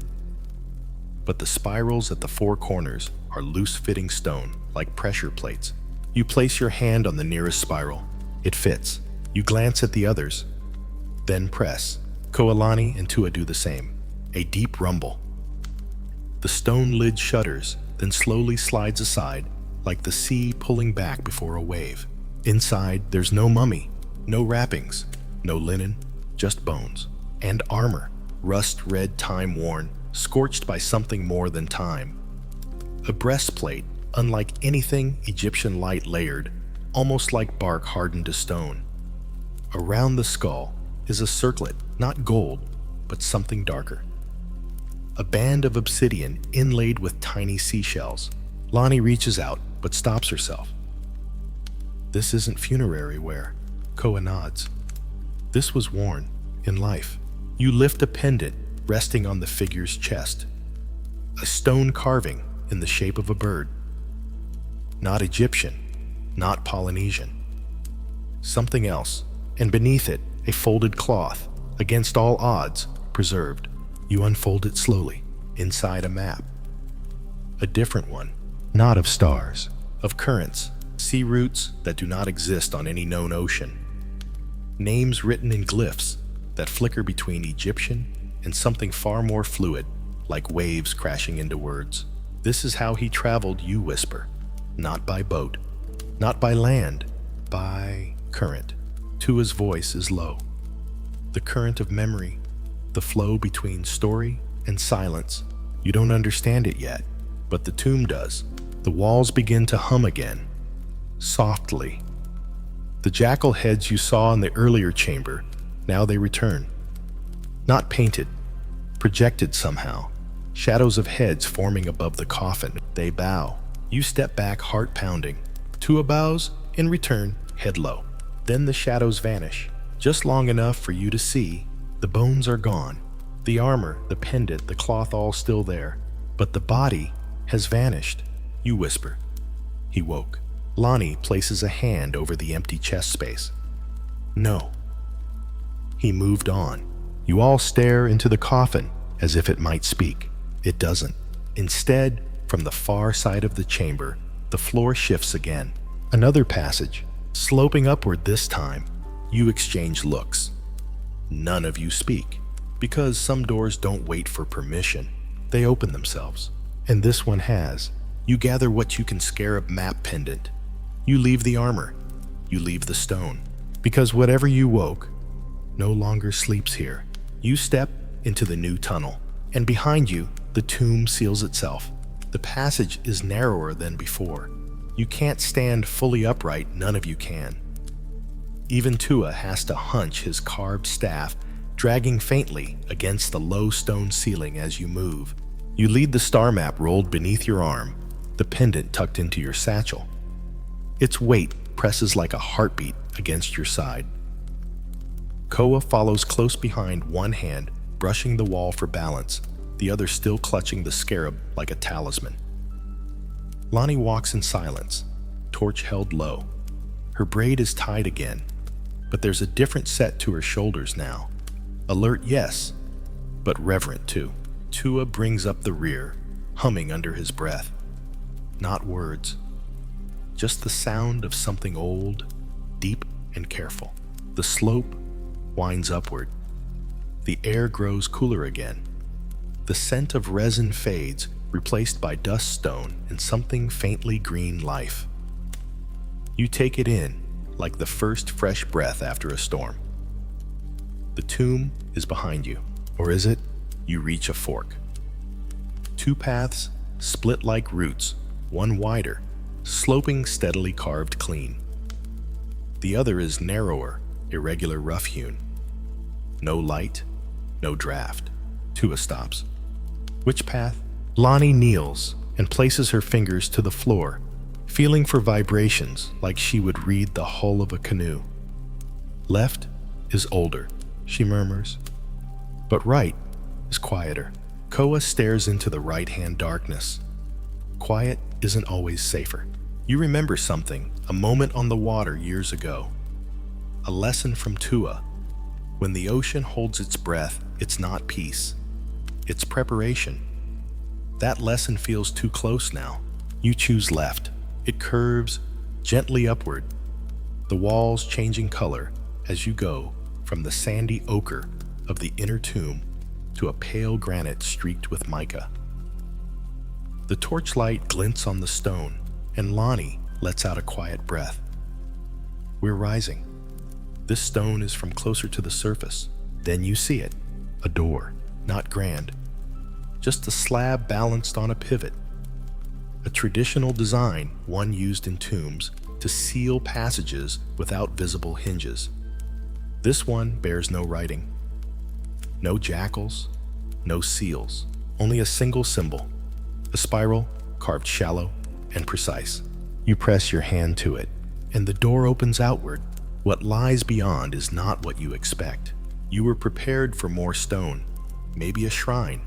But the spirals at the 4 corners are loose-fitting stone, like pressure plates. You place your hand on the nearest spiral. It fits. You glance at the others. Then press. Koalani and Tua do the same. A deep rumble. The stone lid shudders, then slowly slides aside, like the sea pulling back before a wave. Inside, there's no mummy, no wrappings, no linen, just bones. And armor, rust-red, time-worn, scorched by something more than time. A breastplate, unlike anything Egyptian light layered, almost like bark hardened to stone. Around the skull is a circlet, not gold, but something darker. A band of obsidian inlaid with tiny seashells, Lonnie reaches out, but stops herself. This isn't funerary wear. Koa nods. This was worn in life. You lift a pendant resting on the figure's chest. A stone carving in the shape of a bird. Not Egyptian, not Polynesian. Something else, and beneath it, a folded cloth, against all odds, preserved. You unfold it slowly, inside a map. A different one, not of stars, of currents, sea routes that do not exist on any known ocean. Names written in glyphs that flicker between Egyptian and something far more fluid, like waves crashing into words. This is how he traveled, you whisper. Not by boat, not by land, by current. Tua's voice is low. The current of memory, the flow between story and silence. You don't understand it yet, but the tomb does. The walls begin to hum again, softly. The jackal heads you saw in the earlier chamber, now they return. Not painted, projected somehow. Shadows of heads forming above the coffin. They bow. You step back, heart pounding. Tua bows, in return, head low. Then the shadows vanish, just long enough for you to see. The bones are gone. The armor, the pendant, the cloth all still there. But the body has vanished. You whisper. He woke. Lonnie places a hand over the empty chest space. No. He moved on. You all stare into the coffin as if it might speak. It doesn't. Instead, from the far side of the chamber, the floor shifts again. Another passage, sloping upward this time. You exchange looks. None of you speak, because some doors don't wait for permission. They open themselves. And this one has. You gather what you can scarab map pendant. You leave the armor. You leave the stone. Because whatever you woke no longer sleeps here. You step into the new tunnel, and behind you, the tomb seals itself. The passage is narrower than before. You can't stand fully upright, none of you can. Even Tua has to hunch his carved staff, dragging faintly against the low stone ceiling as you move. You lead the star map rolled beneath your arm, the pendant tucked into your satchel. Its weight presses like a heartbeat against your side. Koa follows close behind, one hand brushing the wall for balance, the other still clutching the scarab like a talisman. Lonnie walks in silence, torch held low. Her braid is tied again, but there's a different set to her shoulders now. Alert, yes, but reverent too. Tua brings up the rear, humming under his breath. Not words, just the sound of something old, deep and careful. The slope winds upward. The air grows cooler again. The scent of resin fades, replaced by dust stone and something faintly green life. You take it in, like the first fresh breath after a storm. The tomb is behind you, or is it? You reach a fork. Two paths split like roots, one wider, sloping steadily carved clean. The other is narrower, irregular rough-hewn. No light, no draft. Tua stops. Which path? Lonnie kneels and places her fingers to the floor, feeling for vibrations like she would read the hull of a canoe. Left is older, she murmurs, but right is quieter. Koa stares into the right-hand darkness. Quiet isn't always safer. You remember something, a moment on the water years ago. A lesson from Tua. When the ocean holds its breath, it's not peace. It's preparation. That lesson feels too close now. You choose left. It curves gently upward, the walls changing color as you go from the sandy ochre of the inner tomb to a pale granite streaked with mica. The torchlight glints on the stone, and Lonnie lets out a quiet breath. We're rising. This stone is from closer to the surface. Then you see it. A door, not grand. Just a slab balanced on a pivot. A traditional design, one used in tombs to seal passages without visible hinges. This one bears no writing. No jackals, no seals, only a single symbol. A spiral, carved shallow and precise. You press your hand to it, and the door opens outward. What lies beyond is not what you expect. You were prepared for more stone, maybe a shrine,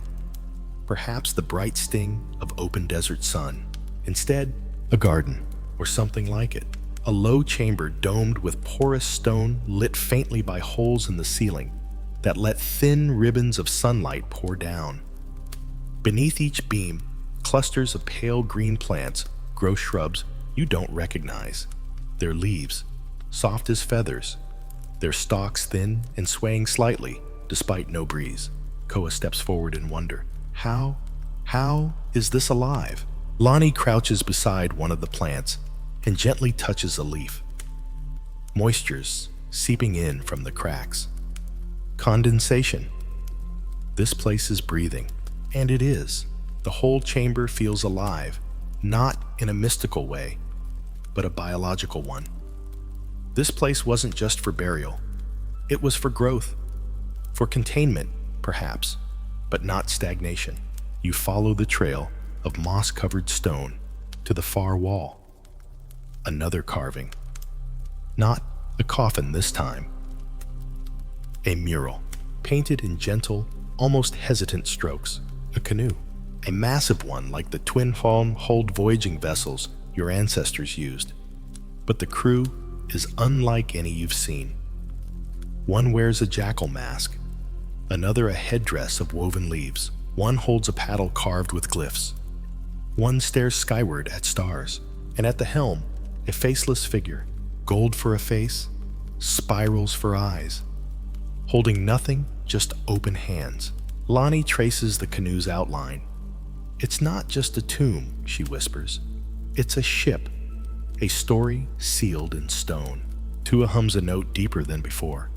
perhaps the bright sting of open desert sun. Instead, a garden, or something like it. A low chamber domed with porous stone lit faintly by holes in the ceiling that let thin ribbons of sunlight pour down. Beneath each beam, clusters of pale green plants grow, shrubs you don't recognize. Their leaves, soft as feathers, their stalks thin and swaying slightly despite no breeze. Koa steps forward in wonder. How is this alive? Lonnie crouches beside one of the plants and gently touches a leaf. Moisture's seeping in from the cracks. Condensation. This place is breathing, and it is. The whole chamber feels alive, not in a mystical way, but a biological one. This place wasn't just for burial. It was for growth, for containment, perhaps, but not stagnation. You follow the trail of moss-covered stone to the far wall. Another carving. Not a coffin this time. A mural, painted in gentle, almost hesitant strokes. A canoe. A massive one like the twin-hulled voyaging vessels your ancestors used. But the crew is unlike any you've seen. One wears a jackal mask, another a headdress of woven leaves. One holds a paddle carved with glyphs. One stares skyward at stars, and at the helm, a faceless figure, gold for a face, spirals for eyes. Holding nothing, just open hands. Lonnie traces the canoe's outline. It's not just a tomb, she whispers. It's a ship, a story sealed in stone. Tua hums a note deeper than before.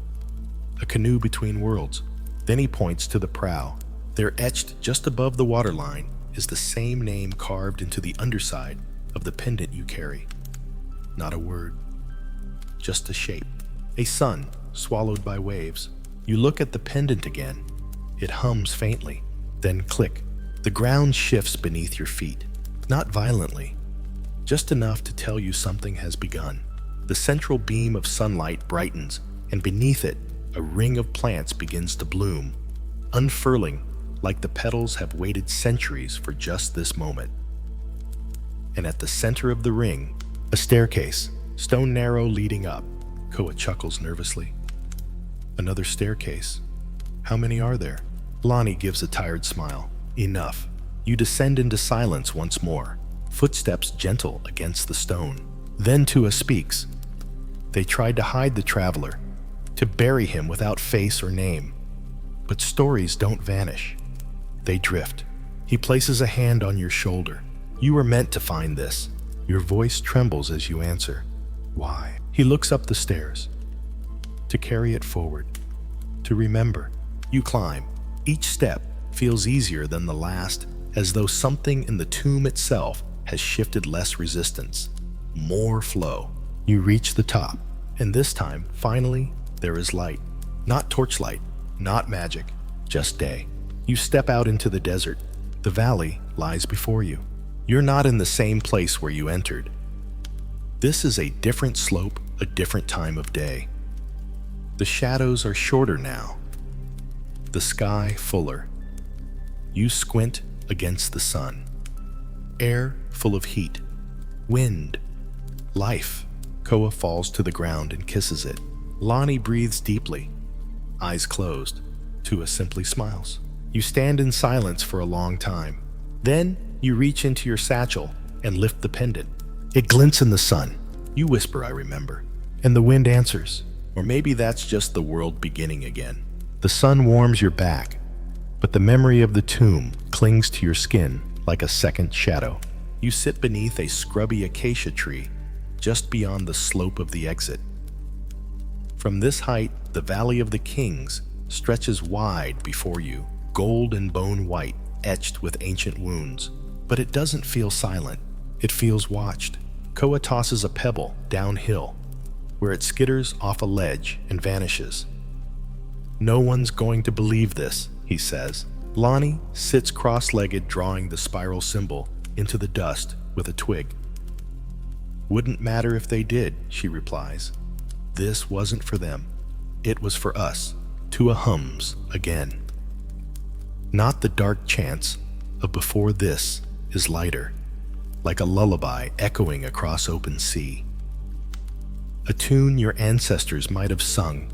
A canoe between worlds. Then he points to the prow. There, etched just above the waterline, is the same name carved into the underside of the pendant you carry. Not a word, just a shape. A sun swallowed by waves. You look at the pendant again. It hums faintly, then click. The ground shifts beneath your feet, not violently, just enough to tell you something has begun. The central beam of sunlight brightens, and beneath it, a ring of plants begins to bloom, unfurling like the petals have waited centuries for just this moment. And at the center of the ring, a staircase, stone narrow leading up. Koa chuckles nervously. Another staircase. How many are there? Lonnie gives a tired smile. Enough. You descend into silence once more, footsteps gentle against the stone. Then Tua speaks. They tried to hide the traveler, to bury him without face or name. But stories don't vanish. They drift. He places a hand on your shoulder. You were meant to find this. Your voice trembles as you answer. Why? He looks up the stairs. To carry it forward. To remember. You climb. Each step feels easier than the last, as though something in the tomb itself has shifted less resistance. More flow. You reach the top, and this time, finally, there is light. Not torchlight, not magic, just day. You step out into the desert. The valley lies before you. You're not in the same place where you entered. This is a different slope, a different time of day. The shadows are shorter now. The sky fuller. You squint against the sun. Air full of heat. Wind. Life. Koa falls to the ground and kisses it. Lonnie breathes deeply. Eyes closed. Tua simply smiles. You stand in silence for a long time. Then you reach into your satchel and lift the pendant. It glints in the sun. You whisper, I remember. And the wind answers. Or maybe that's just the world beginning again. The sun warms your back, but the memory of the tomb clings to your skin like a second shadow. You sit beneath a scrubby acacia tree just beyond the slope of the exit. From this height, the Valley of the Kings stretches wide before you, gold and bone white, etched with ancient wounds. But it doesn't feel silent. It feels watched. Koa tosses a pebble downhill, where it skitters off a ledge and vanishes. No one's going to believe this, he says. Lonnie sits cross-legged, drawing the spiral symbol into the dust with a twig. Wouldn't matter if they did, she replies. This wasn't for them. It was for us. Tua hums again. Not the dark chants of before this is lighter, like a lullaby echoing across open sea. A tune your ancestors might have sung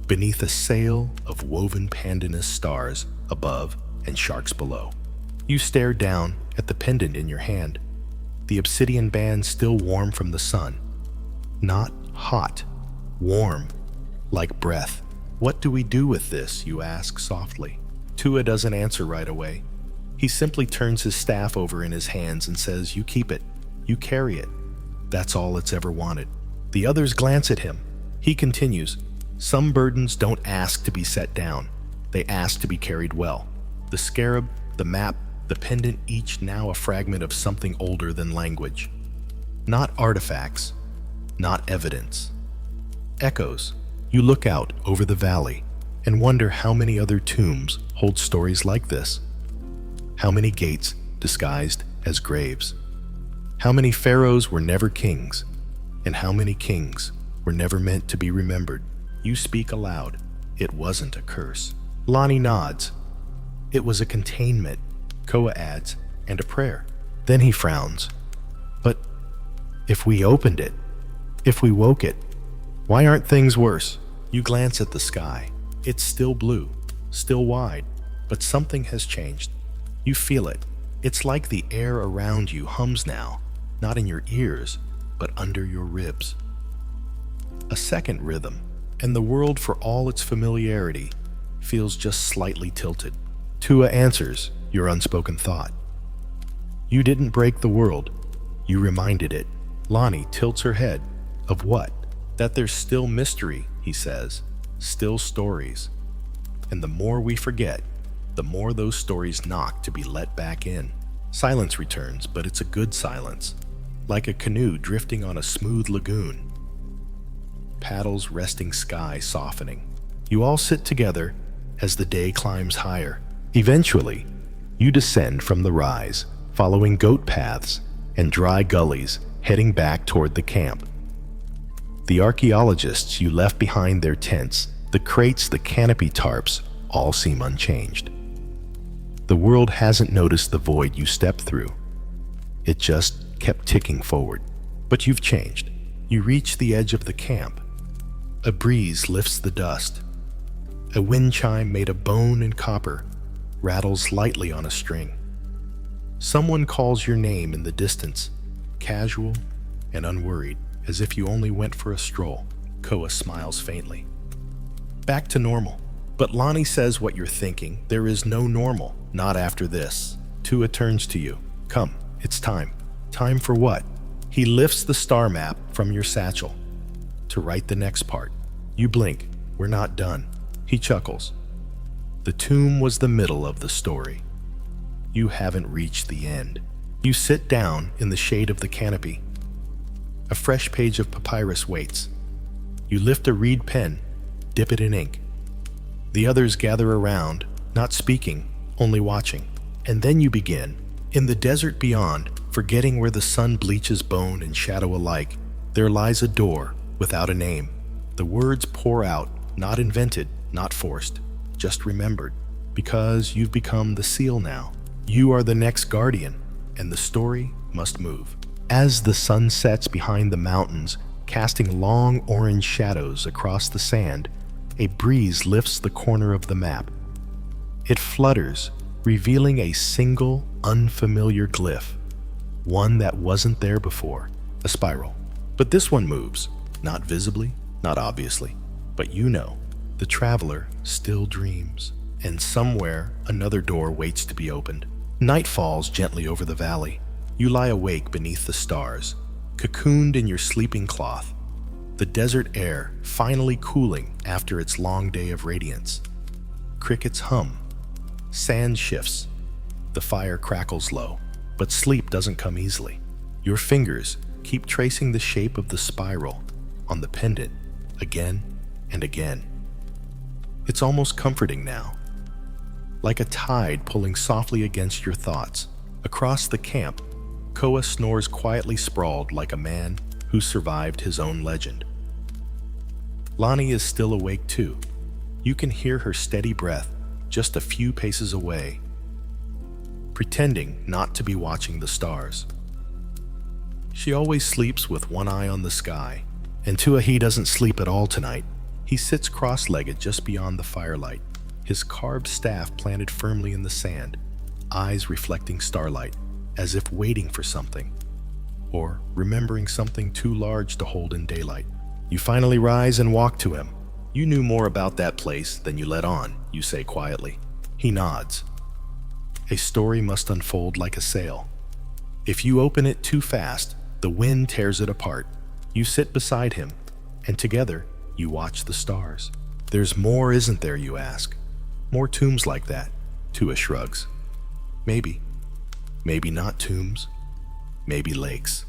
beneath a sail of woven pandanus stars above and sharks below. You stare down at the pendant in your hand, the obsidian band still warm from the sun. Not hot, warm, like breath. What do we do with this, you ask softly. Tua doesn't answer right away. He simply turns his staff over in his hands and says, you keep it, you carry it. That's all it's ever wanted. The others glance at him. He continues, some burdens don't ask to be set down. They ask to be carried well. The scarab, the map, the pendant, each now a fragment of something older than language. Not artifacts, not evidence. Echoes. You look out over the valley and wonder how many other tombs hold stories like this. How many gates disguised as graves? How many pharaohs were never kings? And how many kings were never meant to be remembered? You speak aloud. It wasn't a curse. Lonnie nods. It was a containment, Koa adds, and a prayer. Then he frowns. But if we opened it, if we woke it, why aren't things worse? You glance at the sky. It's still blue, still wide, but something has changed. You feel it. It's like the air around you hums now, not in your ears, but under your ribs. A second rhythm, and the world, for all its familiarity, feels just slightly tilted. Tua answers your unspoken thought. You didn't break the world, you reminded it. Lonnie tilts her head. Of what? That there's still mystery, he says, still stories. And the more we forget, the more those stories knock to be let back in. Silence returns, but it's a good silence, like a canoe drifting on a smooth lagoon. Paddles resting, sky softening. You all sit together as the day climbs higher. Eventually, you descend from the rise, following goat paths and dry gullies, heading back toward the camp. The archaeologists you left behind their tents, the crates, the canopy tarps, all seem unchanged. The world hasn't noticed the void you stepped through. It just kept ticking forward. But you've changed. You reach the edge of the camp. A breeze lifts the dust. A wind chime made of bone and copper rattles lightly on a string. Someone calls your name in the distance, casual and unworried, as if you only went for a stroll. Koa smiles faintly. Back to normal. But Lonnie says what you're thinking. There is no normal, not after this. Tua turns to you. Come, it's time. Time for what? He lifts the star map from your satchel. To write the next part. You blink. We're not done. He chuckles. The tomb was the middle of the story. You haven't reached the end. You sit down in the shade of the canopy. A fresh page of papyrus waits. You lift a reed pen, dip it in ink. The others gather around, not speaking, only watching. And then you begin. In the desert beyond, forgetting where the sun bleaches bone and shadow alike, there lies a door without a name. The words pour out, not invented, not forced, just remembered. Because you've become the seal now. You are the next guardian, and the story must move. As the sun sets behind the mountains, casting long orange shadows across the sand, a breeze lifts the corner of the map. It flutters, revealing a single, unfamiliar glyph, one that wasn't there before, a spiral. But this one moves, not visibly, not obviously, but you know, the traveler still dreams, and somewhere another door waits to be opened. Night falls gently over the valley. You lie awake beneath the stars, cocooned in your sleeping cloth, the desert air finally cooling after its long day of radiance. Crickets hum, sand shifts, the fire crackles low, but sleep doesn't come easily. Your fingers keep tracing the shape of the spiral on the pendant again and again. It's almost comforting now, like a tide pulling softly against your thoughts. Across the camp, Koa snores quietly, sprawled like a man who survived his own legend. Lonnie is still awake too. You can hear her steady breath just a few paces away, pretending not to be watching the stars. She always sleeps with one eye on the sky, and he doesn't sleep at all tonight. He sits cross-legged just beyond the firelight, his carved staff planted firmly in the sand, eyes reflecting starlight, as if waiting for something, or remembering something too large to hold in daylight. You finally rise and walk to him. You knew more about that place than you let on, you say quietly. He nods. A story must unfold like a sail. If you open it too fast, the wind tears it apart. You sit beside him, and together you watch the stars. There's more, isn't there, you ask? More tombs like that? Tua shrugs. Maybe. Maybe not tombs. Maybe lakes.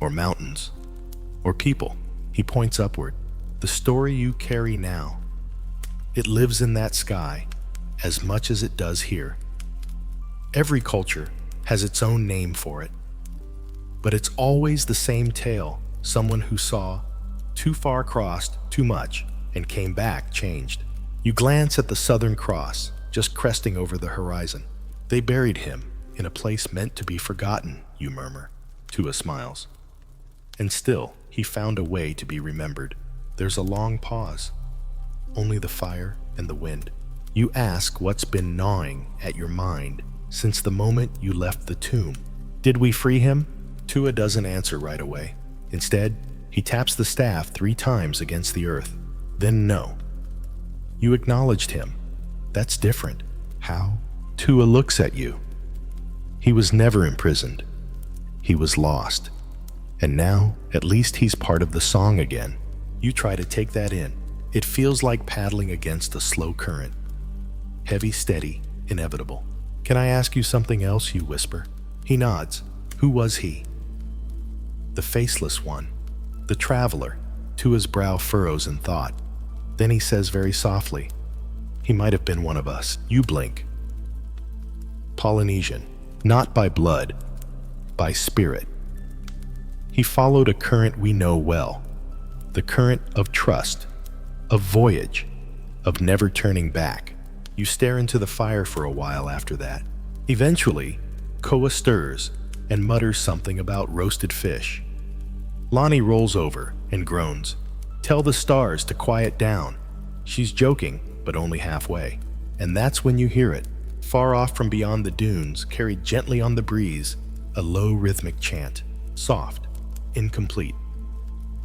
Or mountains. Or people. He points upward. The story you carry now. It lives in that sky as much as it does here. Every culture has its own name for it. But it's always the same tale. Someone who saw too far crossed too much and came back changed. You glance at the Southern Cross, just cresting over the horizon. They buried him in a place meant to be forgotten, you murmur. Tua smiles. And still, he found a way to be remembered. There's a long pause. Only the fire and the wind. You ask what's been gnawing at your mind since the moment you left the tomb. Did we free him? Tua doesn't answer right away. Instead, he taps the staff 3 times against the earth. Then no. You acknowledged him. That's different. How? Tua looks at you. He was never imprisoned. He was lost. And now, at least he's part of the song again. You try to take that in. It feels like paddling against a slow current. Heavy, steady, inevitable. Can I ask you something else, you whisper? He nods. Who was he? The faceless one. The traveler. Tua's brow furrows in thought. Then he says very softly, he might have been one of us. You blink. Polynesian. Not by blood, by spirit. He followed a current we know well. The current of trust, of voyage, of never turning back. You stare into the fire for a while after that. Eventually, Koa stirs and mutters something about roasted fish. Lonnie rolls over and groans. Tell the stars to quiet down. She's joking, but only halfway. And that's when you hear it, far off from beyond the dunes, carried gently on the breeze, a low rhythmic chant, soft, incomplete.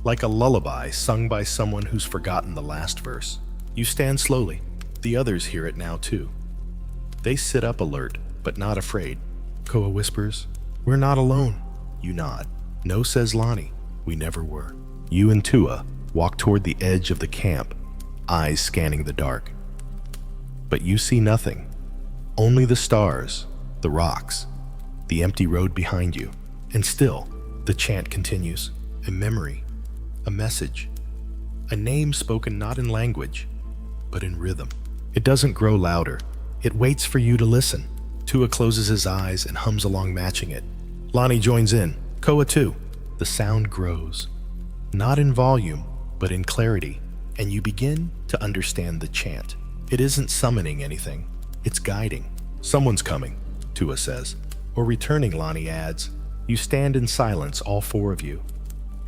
Like a lullaby sung by someone who's forgotten the last verse. You stand slowly. The others hear it now too. They sit up alert, but not afraid. Koa whispers, "We're not alone." You nod. "No," says Lonnie. "We never were." You and Tua walk toward the edge of the camp, eyes scanning the dark. But you see nothing. Only the stars, the rocks, the empty road behind you. And still, the chant continues. A memory, a message, a name spoken not in language, but in rhythm. It doesn't grow louder. It waits for you to listen. Tua closes his eyes and hums along, matching it. Lonnie joins in. Koa too. The sound grows. Not in volume, but in clarity, and you begin to understand the chant. It isn't summoning anything. It's guiding. Someone's coming, Tua says. Or returning, Lonnie adds. You stand in silence, all 4 of you.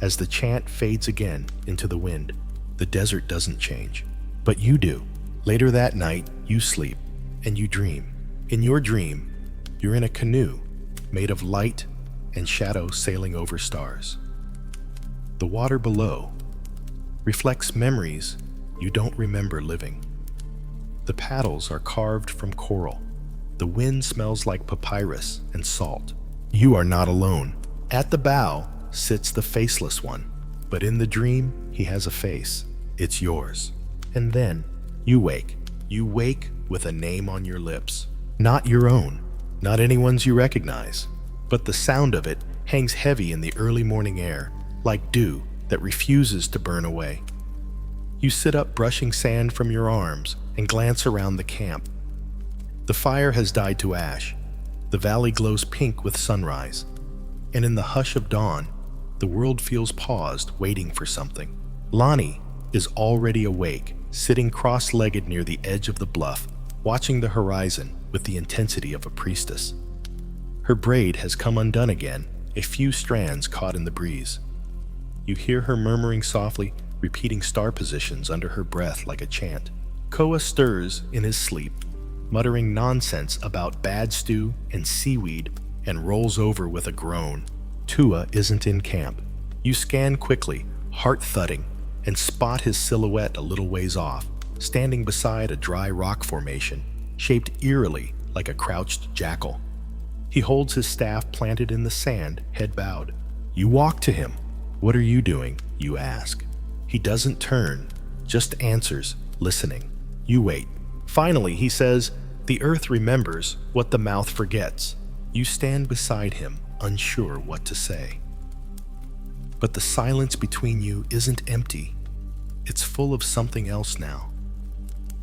As the chant fades again into the wind, the desert doesn't change. But you do. Later that night, you sleep, and you dream. In your dream, you're in a canoe made of light and shadow sailing over stars. The water below reflects memories you don't remember living. The paddles are carved from coral. The wind smells like papyrus and salt. You are not alone. At the bow sits the faceless one, but in the dream, he has a face. It's yours. And then you wake. You wake with a name on your lips. Not your own, not anyone's you recognize, but the sound of it hangs heavy in the early morning air, like dew that refuses to burn away. You sit up, brushing sand from your arms, and glance around the camp. The fire has died to ash. The valley glows pink with sunrise. And in the hush of dawn, The world feels paused, waiting for something. Lonnie is already awake, sitting cross-legged near the edge of the bluff, watching the horizon with the intensity of a priestess. Her braid has come undone again, a few strands caught in the breeze. You hear her murmuring softly, repeating star positions under her breath like a chant. Koa stirs in his sleep, muttering nonsense about bad stew and seaweed, and rolls over with a groan. Tua isn't in camp. You scan quickly, heart thudding, and spot his silhouette a little ways off, standing beside a dry rock formation, shaped eerily like a crouched jackal. He holds his staff planted in the sand, head bowed. You walk to him. "What are you doing?" you ask. He doesn't turn, just answers, listening. You wait. Finally, he says, "The earth remembers what the mouth forgets." You stand beside him, unsure what to say. But the silence between you isn't empty. It's full of something else now.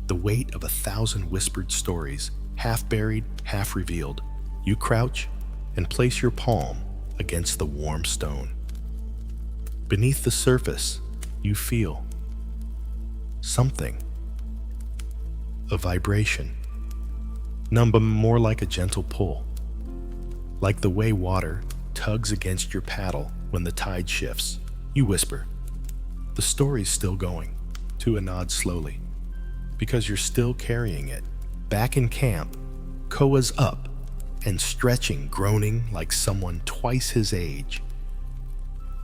The weight of 1,000 whispered stories, half buried, half revealed. You crouch and place your palm against the warm stone. Beneath the surface, you feel something. A vibration. Numb, more like a gentle pull. Like the way water tugs against your paddle when the tide shifts. You whisper. The story's still going. Tua nods slowly. Because you're still carrying it. Back in camp, Koa's up and stretching, groaning like someone twice his age.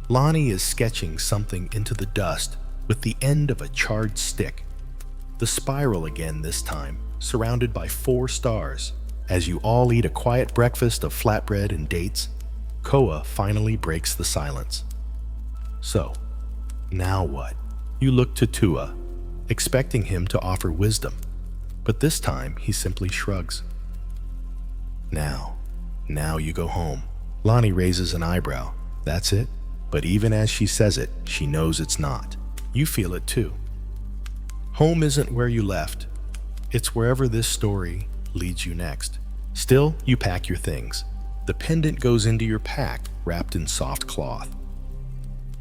Lonnie is sketching something into the dust with the end of a charred stick. The spiral again this time, surrounded by 4 stars. As you all eat a quiet breakfast of flatbread and dates, Koa finally breaks the silence. So, now what? You look to Tua, expecting him to offer wisdom, but this time he simply shrugs. Now you go home. Lonnie raises an eyebrow. That's it? But even as she says it, she knows it's not. You feel it too. Home isn't where you left. It's wherever this story leads you next. Still, you pack your things. The pendant goes into your pack, wrapped in soft cloth.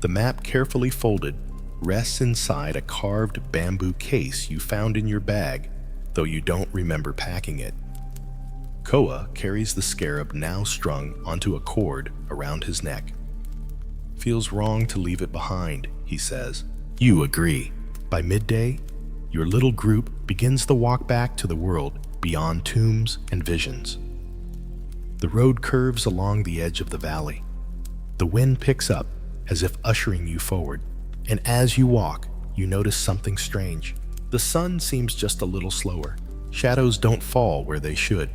The map, carefully folded, rests inside a carved bamboo case you found in your bag, though you don't remember packing it. Koa carries the scarab now strung onto a cord around his neck. Feels wrong to leave it behind, he says. You agree. By midday, your little group begins the walk back to the world beyond tombs and visions. The road curves along the edge of the valley. The wind picks up as if ushering you forward, and as you walk, you notice something strange. The sun seems just a little slower. Shadows don't fall where they should.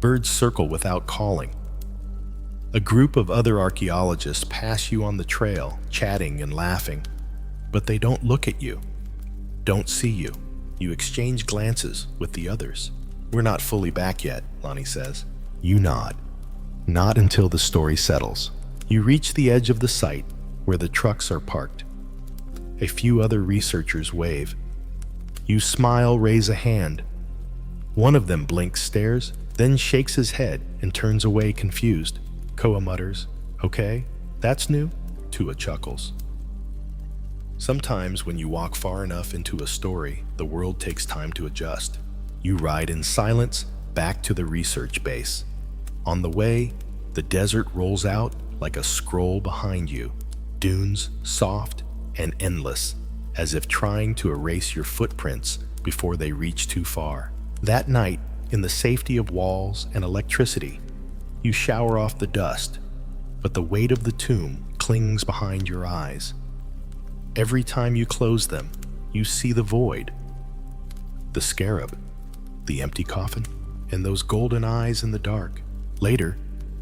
Birds circle without calling. A group of other archaeologists pass you on the trail, chatting and laughing, but they don't look at you, don't see you. You exchange glances with the others. We're not fully back yet, Lonnie says. You nod. Not until the story settles. You reach the edge of the site where the trucks are parked. A few other researchers wave. You smile, raise a hand. One of them blinks, stares, then shakes his head and turns away confused. Koa mutters, "Okay, that's new?" Tua chuckles. Sometimes when you walk far enough into a story, the world takes time to adjust. You ride in silence back to the research base. On the way, the desert rolls out like a scroll behind you. Dunes, soft and endless, as if trying to erase your footprints before they reach too far. That night, in the safety of walls and electricity, you shower off the dust, but the weight of the tomb clings behind your eyes. Every time you close them, you see the void, the scarab, the empty coffin, and those golden eyes in the dark. Later,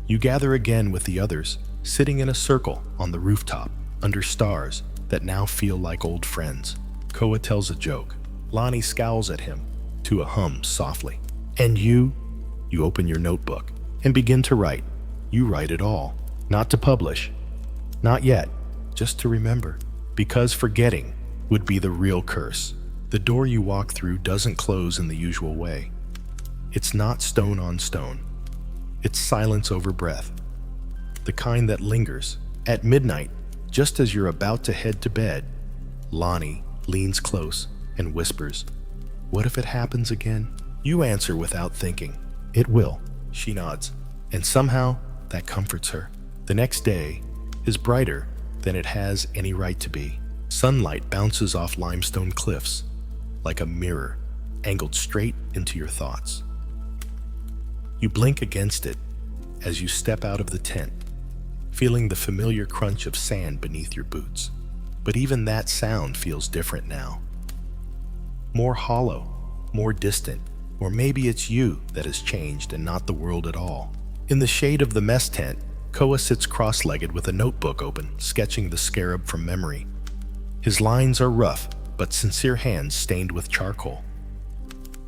you gather again with the others, sitting in a circle on the rooftop, under stars that now feel like old friends. Koa tells a joke. Lonnie scowls at him. Tua hums softly. And you open your notebook and begin to write. You write it all, not to publish. Not yet, just to remember. Because forgetting would be the real curse. The door you walk through doesn't close in the usual way. It's not stone on stone. It's silence over breath. The kind that lingers. At midnight, Just as you're about to head to bed, Lonnie leans close and whispers, "What if it happens again?" You answer without thinking, "It will." She nods, and somehow that comforts her. The next day is brighter than it has any right to be. Sunlight bounces off limestone cliffs like a mirror, angled straight into your thoughts. You blink against it as you step out of the tent, feeling the familiar crunch of sand beneath your boots. But even that sound feels different now. More hollow, more distant, or maybe it's you that has changed and not the world at all. In the shade of the mess tent, Koa sits cross-legged with a notebook open, sketching the scarab from memory. His lines are rough, but sincere hands stained with charcoal.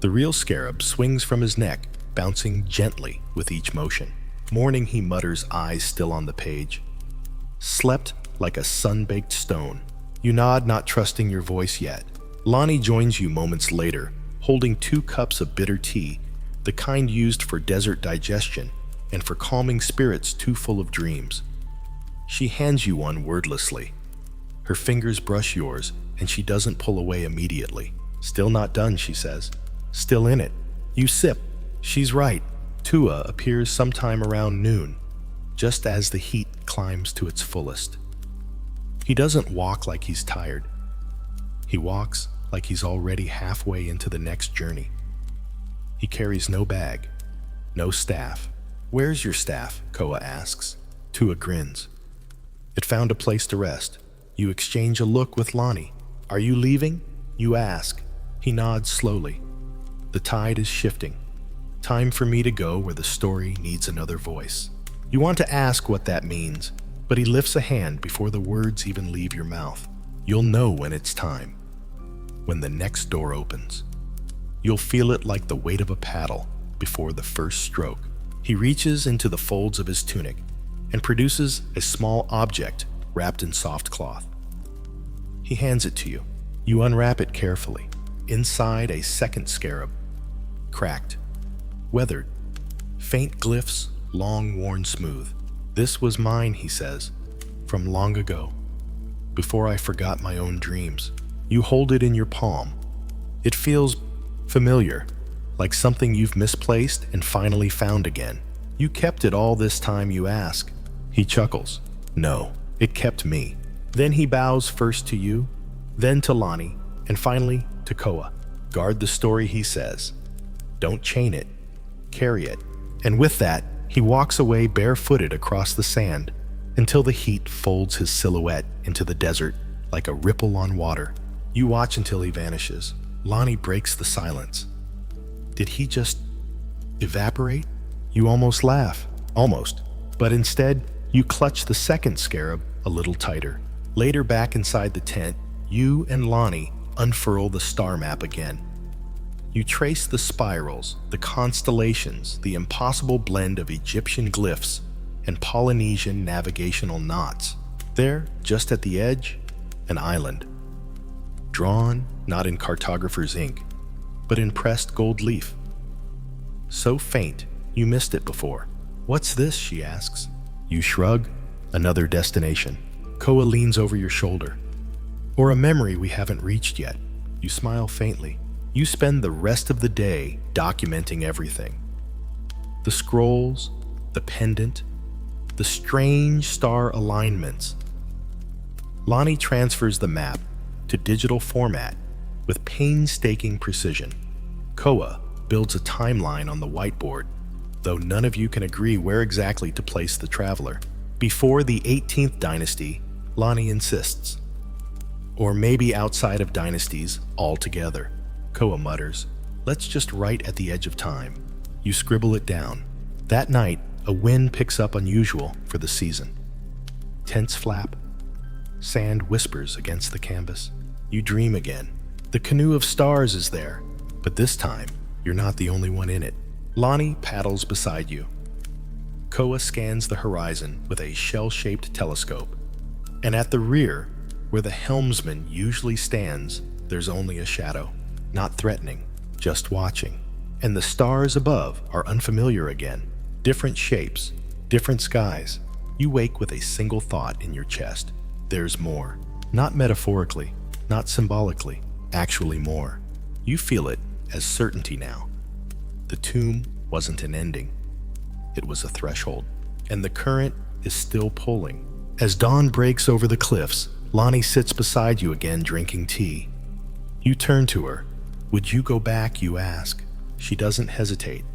The real scarab swings from his neck, bouncing gently with each motion. Mourning, he mutters, eyes still on the page. Slept like a sun-baked stone. You nod, not trusting your voice yet. Lonnie joins you moments later, holding 2 cups of bitter tea, the kind used for desert digestion and for calming spirits too full of dreams. She hands you one wordlessly. Her fingers brush yours, and she doesn't pull away immediately. "Still not done," she says. "Still in it." You sip. She's right. Tua appears sometime around noon, just as the heat climbs to its fullest. He doesn't walk like he's tired. He walks like he's already halfway into the next journey. He carries no bag, no staff. "Where's your staff?" Koa asks. Tua grins. "It found a place to rest." You exchange a look with Lonnie. "Are you leaving?" you ask. He nods slowly. "The tide is shifting. Time for me to go where the story needs another voice." You want to ask what that means, but he lifts a hand before the words even leave your mouth. You'll know when it's time. When the next door opens. You'll feel it like the weight of a paddle before the first stroke. He reaches into the folds of his tunic and produces a small object wrapped in soft cloth. He hands it to you. You unwrap it carefully. Inside, a second scarab. Cracked. Weathered. Faint glyphs, long worn smooth. "This was mine," he says, "from long ago, before I forgot my own dreams." You hold it in your palm. It feels familiar, like something you've misplaced and finally found again. "You kept it all this time," you ask. He chuckles. "No, it kept me." Then he bows first to you, then to Lonnie, and finally to Koa. "Guard the story," he says. "Don't chain it. Carry it." And with that, he walks away barefooted across the sand until the heat folds his silhouette into the desert like a ripple on water. You watch until he vanishes. Lonnie breaks the silence. Did he just evaporate? You almost laugh. Almost. But instead, you clutch the second scarab a little tighter. Later, back inside the tent, you and Lonnie unfurl the star map again. You trace the spirals, the constellations, the impossible blend of Egyptian glyphs and Polynesian navigational knots. There, just at the edge, an island. Drawn not in cartographer's ink, but in pressed gold leaf. So faint, you missed it before. "What's this?" she asks. You shrug. Another destination. Koa leans over your shoulder. "Or a memory we haven't reached yet." You smile faintly. You spend the rest of the day documenting everything. The scrolls, the pendant, the strange star alignments. Lonnie transfers the map to digital format with painstaking precision. Koa builds a timeline on the whiteboard, though none of you can agree where exactly to place the traveler. Before the 18th dynasty, Lonnie insists. Or maybe outside of dynasties altogether. Koa mutters, "Let's just right at the edge of time." You scribble it down. That night, a wind picks up unusual for the season. Tents flap. Sand whispers against the canvas. You dream again. The canoe of stars is there, but this time, you're not the only one in it. Lonnie paddles beside you. Koa scans the horizon with a shell-shaped telescope. And at the rear, where the helmsman usually stands, there's only a shadow. Not threatening, just watching. And the stars above are unfamiliar again. Different shapes, different skies. You wake with a single thought in your chest. There's more. Not metaphorically, not symbolically, actually more. You feel it as certainty now. The tomb wasn't an ending. It was a threshold, and the current is still pulling. As dawn breaks over the cliffs, Lonnie sits beside you again drinking tea. You turn to her. Would you go back, you ask. She doesn't hesitate.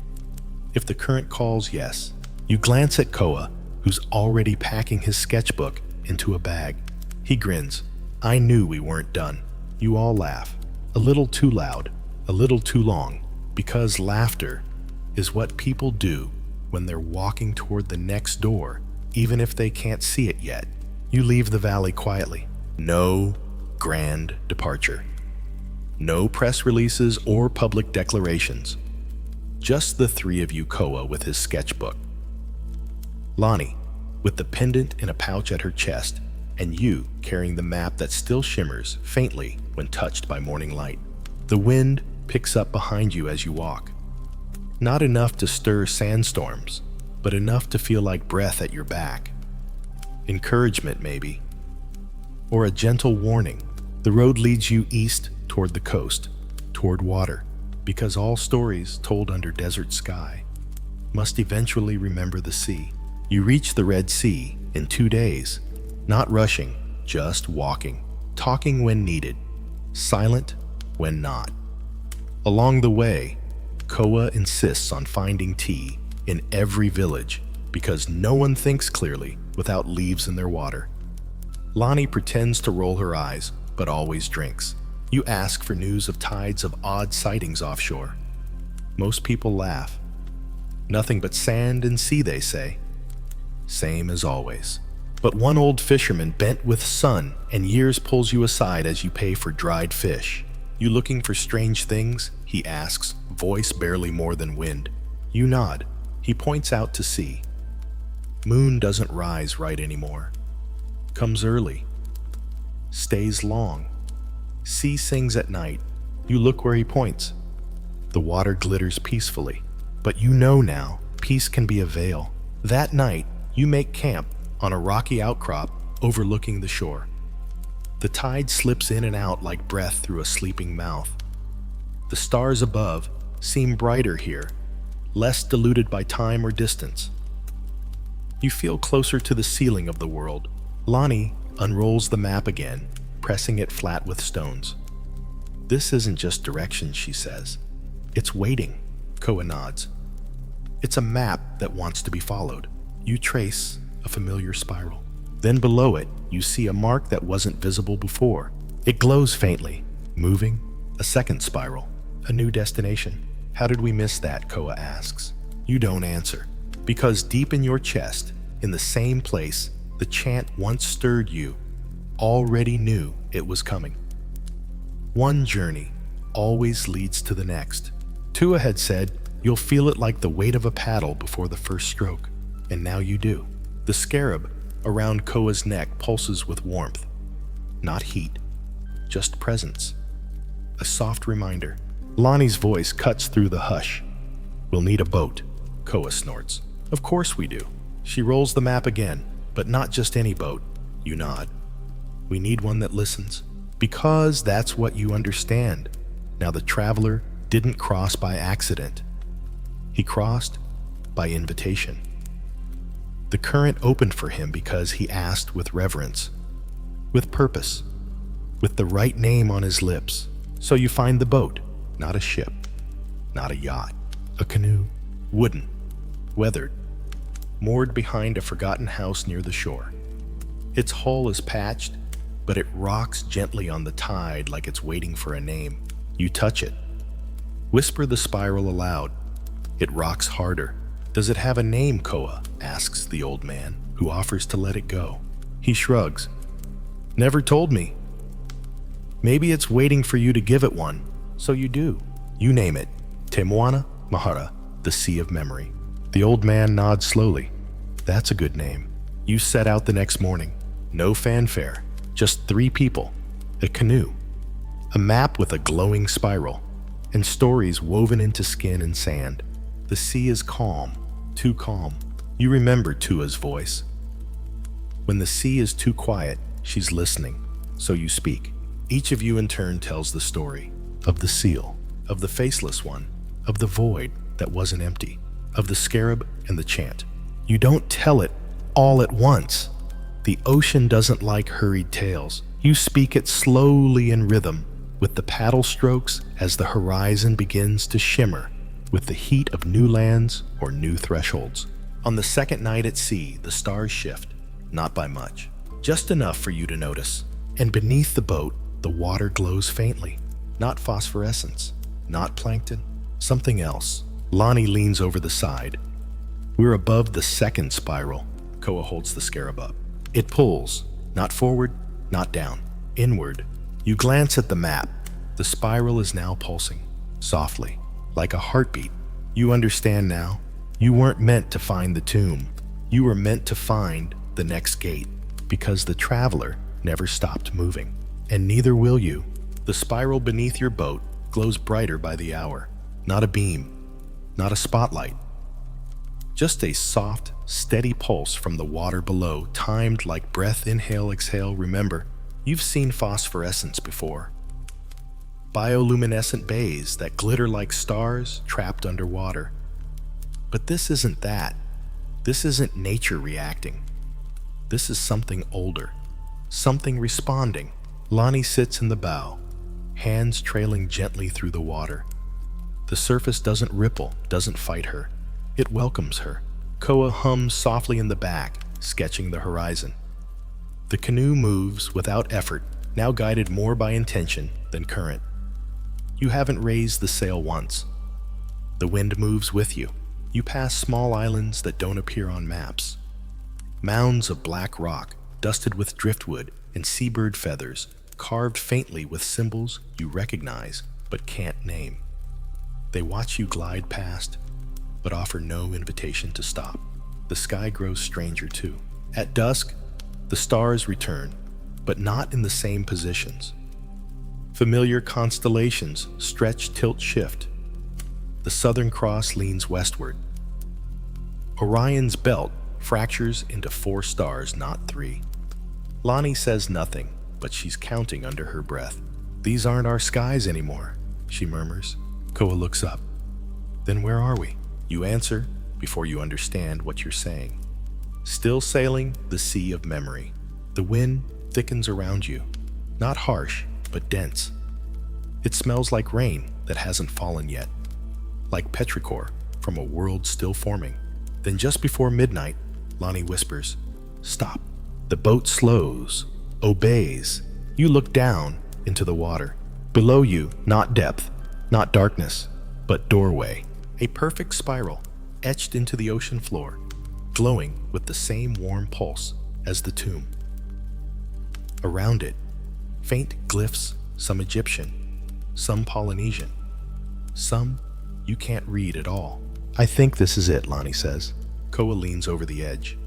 If the current calls, yes. You glance at Koa, who's already packing his sketchbook into a bag. He grins. I knew we weren't done. You all laugh. A little too loud, a little too long, because laughter is what people do when they're walking toward the next door, even if they can't see it yet. You leave the valley quietly. No grand departure. No press releases or public declarations. Just the three of you, Koa with his sketchbook, Lonnie with the pendant in a pouch at her chest, and you carrying the map that still shimmers faintly when touched by morning light. The wind picks up behind you as you walk. Not enough to stir sandstorms, but enough to feel like breath at your back. Encouragement, maybe. Or a gentle warning. The road leads you east toward the coast, toward water, because all stories told under desert sky must eventually remember the sea. You reach the Red Sea in 2 days, not rushing, just walking, talking when needed, silent when not. Along the way, Koa insists on finding tea in every village because no one thinks clearly without leaves in their water. Lonnie pretends to roll her eyes, but always drinks. You ask for news of tides of odd sightings offshore. Most people laugh. Nothing but sand and sea, they say. Same as always. But one old fisherman bent with sun and years pulls you aside as you pay for dried fish. You looking for strange things? He asks, voice barely more than wind. You nod. He points out to sea. Moon doesn't rise right anymore. Comes early. Stays long. Sea sings at night. You look where he points. The water glitters peacefully. But you know now, peace can be a veil. That night, you make camp on a rocky outcrop overlooking the shore. The tide slips in and out like breath through a sleeping mouth. The stars above seem brighter here, less diluted by time or distance. You feel closer to the ceiling of the world. Lonnie unrolls the map again, pressing it flat with stones. This isn't just directions, she says. It's waiting. Koa nods. It's a map that wants to be followed. You trace a familiar spiral. Then below it, you see a mark that wasn't visible before. It glows faintly, moving. A second spiral, a new destination. How did we miss that? Koa asks. You don't answer, because deep in your chest, in the same place the chant once stirred you, already knew it was coming. One journey always leads to the next. Tua had said, you'll feel it like the weight of a paddle before the first stroke, and now you do. The scarab around Koa's neck pulses with warmth, not heat, just presence. A soft reminder. Lonnie's voice cuts through the hush. We'll need a boat, Koa snorts. Of course we do. She rolls the map again, but not just any boat. You nod. We need one that listens, because that's what you understand. Now the traveler didn't cross by accident. He crossed by invitation. The current opened for him because he asked with reverence, with purpose, with the right name on his lips. So you find the boat, not a ship, not a yacht, a canoe, wooden, weathered, moored behind a forgotten house near the shore. Its hull is patched, but it rocks gently on the tide like it's waiting for a name. You touch it. Whisper the spiral aloud. It rocks harder. Does it have a name, Koa? Asks the old man, who offers to let it go. He shrugs. Never told me. Maybe it's waiting for you to give it one, so you do. You name it. Te Moana Mahara, the Sea of Memory. The old man nods slowly. That's a good name. You set out the next morning. No fanfare, just 3 people, a canoe, a map with a glowing spiral, and stories woven into skin and sand. The sea is calm, too calm. You remember Tua's voice. When the sea is too quiet, She's listening, so you speak. Each of you in turn tells the story of the seal, of the faceless one, of the void that wasn't empty, of the scarab and the chant. You don't tell it all at once. The ocean doesn't like hurried tales. You speak it slowly in rhythm, with the paddle strokes as the horizon begins to shimmer with the heat of new lands or new thresholds. On the second night at sea, the stars shift, not by much, just enough for you to notice. And beneath the boat, the water glows faintly. Not phosphorescence, not plankton, something else. Lonnie leans over the side. We're above the second spiral. Koa holds the scarab up. It pulls, not forward, not down, inward. You glance at the map. The spiral is now pulsing, softly, like a heartbeat. You understand now. You weren't meant to find the tomb. You were meant to find the next gate, because the traveler never stopped moving. And neither will you. The spiral beneath your boat glows brighter by the hour. Not a beam, not a spotlight. Just a soft, steady pulse from the water below, timed like breath, inhale, exhale. Remember, you've seen phosphorescence before. Bioluminescent bays that glitter like stars trapped underwater. But this isn't that. This isn't nature reacting. This is something older, something responding. Lonnie sits in the bow, hands trailing gently through the water. The surface doesn't ripple, doesn't fight her. It welcomes her. Koa hums softly in the back, sketching the horizon. The canoe moves without effort, now guided more by intention than current. You haven't raised the sail once. The wind moves with you. You pass small islands that don't appear on maps. Mounds of black rock, dusted with driftwood and seabird feathers, carved faintly with symbols you recognize but can't name. They watch you glide past, but offer no invitation to stop. The sky grows stranger too. At dusk, the stars return, but not in the same positions. Familiar constellations stretch, tilt, shift. The Southern Cross leans westward. Orion's belt fractures into 4 stars, not 3. Lonnie says nothing, but she's counting under her breath. These aren't our skies anymore, she murmurs. Koa looks up. Then where are we? You answer before you understand what you're saying. Still sailing the sea of memory. The wind thickens around you. Not harsh, but dense. It smells like rain that hasn't fallen yet. Like petrichor from a world still forming. Then just before midnight, Lonnie whispers, "Stop." The boat slows, obeys. You look down into the water. Below you, not depth, not darkness, but doorway. A perfect spiral, etched into the ocean floor, glowing with the same warm pulse as the tomb. Around it, faint glyphs, some Egyptian, some Polynesian, some you can't read at all. I think this is it, Lonnie says. Koa leans over the edge.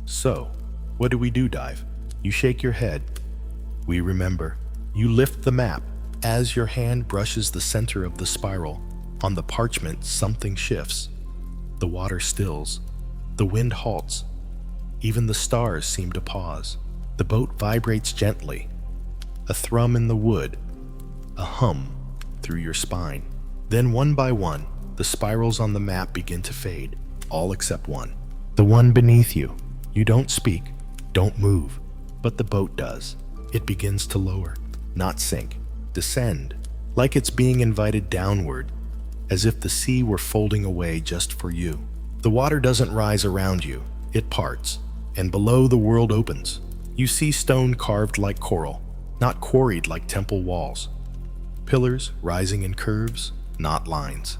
So, what do we do, Dive? You shake your head. We remember. You lift the map. As your hand brushes the center of the spiral, on the parchment something shifts. The water stills. The wind halts. Even the stars seem to pause. The boat vibrates gently. A thrum in the wood. A hum through your spine. Then one by one, the spirals on the map begin to fade, all except one. The one beneath you. You don't speak, don't move, but the boat does. It begins to lower, not sink, descend, like it's being invited downward, as if the sea were folding away just for you. The water doesn't rise around you, it parts, and below the world opens. You see stone carved like coral, not quarried like temple walls. Pillars rising in curves, not lines.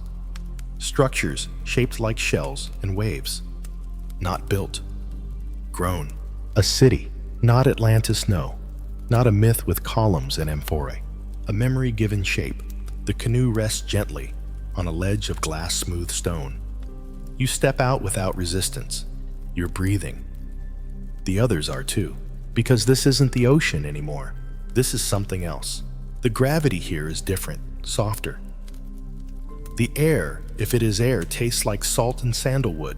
Structures shaped like shells and waves, not built, grown. A city, not Atlantis, no. Not a myth with columns and amphorae. A memory given shape. The canoe rests gently on a ledge of glass-smooth stone. You step out without resistance. You're breathing. The others are too, because this isn't the ocean anymore. This is something else. The gravity here is different, softer. The air, if it is air, tastes like salt and sandalwood.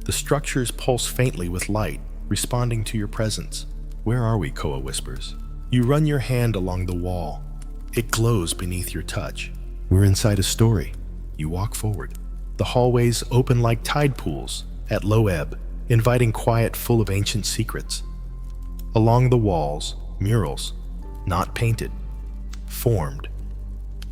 The structures pulse faintly with light, responding to your presence. Where are we? Koa whispers. You run your hand along the wall. It glows beneath your touch. We're inside a story. You walk forward. The hallways open like tide pools at low ebb, inviting quiet full of ancient secrets. Along the walls, murals, not painted, formed,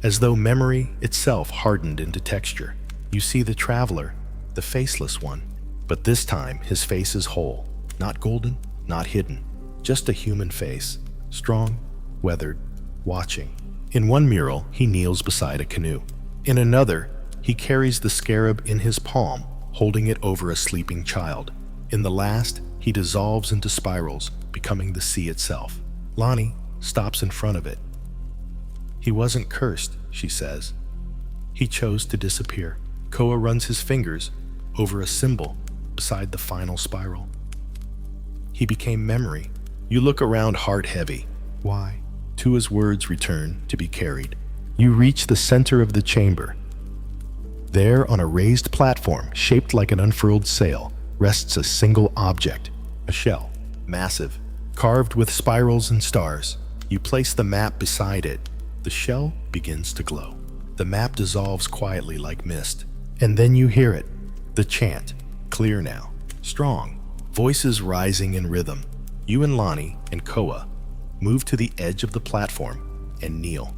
as though memory itself hardened into texture. You see the traveler, the faceless one, but this time his face is whole, not golden, not hidden, just a human face, strong, weathered, watching. In one mural, he kneels beside a canoe. In another, he carries the scarab in his palm, holding it over a sleeping child. In the last, he dissolves into spirals, becoming the sea itself. Lonnie stops in front of it. He wasn't cursed, she says. He chose to disappear. Koa runs his fingers over a symbol beside the final spiral. He became memory. You look around heart heavy. Why? Tua's words return to be carried. You reach the center of the chamber. There, on a raised platform shaped like an unfurled sail, rests a single object, a shell, massive, carved with spirals and stars. You place the map beside it. The shell begins to glow. The map dissolves quietly like mist. And then you hear it, the chant, clear now, strong, voices rising in rhythm. You and Lonnie and Koa move to the edge of the platform and kneel.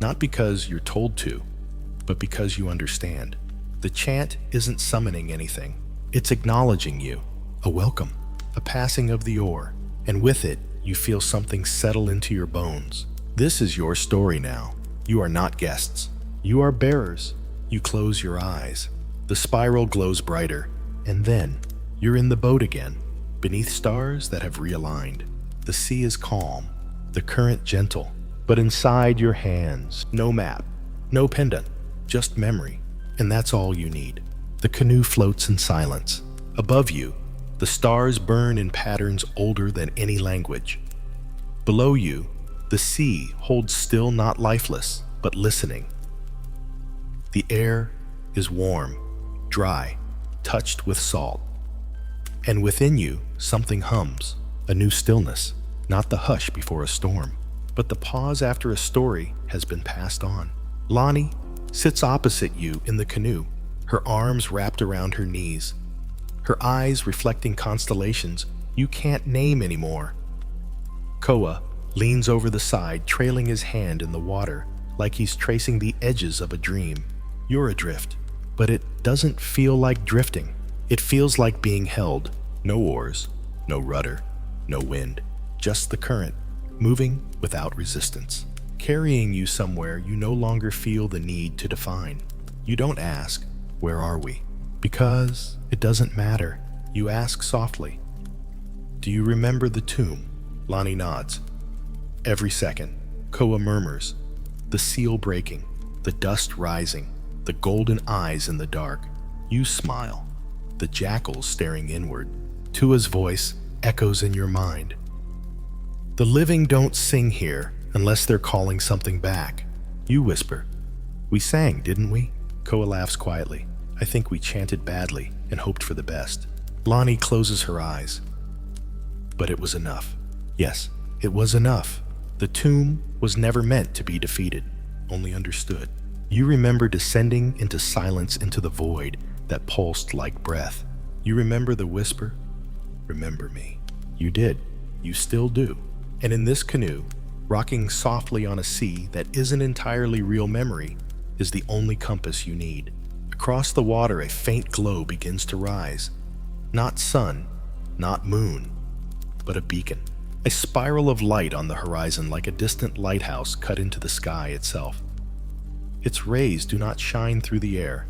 Not because you're told to, but because you understand. The chant isn't summoning anything. It's acknowledging you, a welcome, a passing of the oar, and with it, you feel something settle into your bones. This is your story now. You are not guests. You are bearers. You close your eyes. The spiral glows brighter, and then you're in the boat again, beneath stars that have realigned. The sea is calm, the current gentle, but inside your hands, no map, no pendant, just memory, and that's all you need. The canoe floats in silence. Above you, the stars burn in patterns older than any language. Below you, the sea holds still, not lifeless, but listening. The air is warm, dry, touched with salt. And within you, something hums, a new stillness, not the hush before a storm, but the pause after a story has been passed on. Lonnie sits opposite you in the canoe, her arms wrapped around her knees, her eyes reflecting constellations you can't name anymore. Koa leans over the side, trailing his hand in the water like he's tracing the edges of a dream. You're adrift, but it doesn't feel like drifting. It feels like being held. No oars, no rudder, no wind, just the current, moving without resistance, carrying you somewhere you no longer feel the need to define. You don't ask, where are we? Because it doesn't matter. You ask softly, do you remember the tomb? Lonnie nods. Every second, Koa murmurs, the seal breaking, the dust rising, the golden eyes in the dark. You smile, the jackals staring inward. Tua's voice echoes in your mind. The living don't sing here unless they're calling something back. You whisper, we sang, didn't we? Koa laughs quietly. I think we chanted badly and hoped for the best. Lonnie closes her eyes. But it was enough. Yes, it was enough. The tomb was never meant to be defeated, only understood. You remember descending into silence, into the void that pulsed like breath. You remember the whisper, remember me. You did. You still do. And in this canoe, rocking softly on a sea that isn't entirely real memory, is the only compass you need. Across the water, a faint glow begins to rise. Not sun, not moon, but a beacon. A spiral of light on the horizon like a distant lighthouse cut into the sky itself. Its rays do not shine through the air.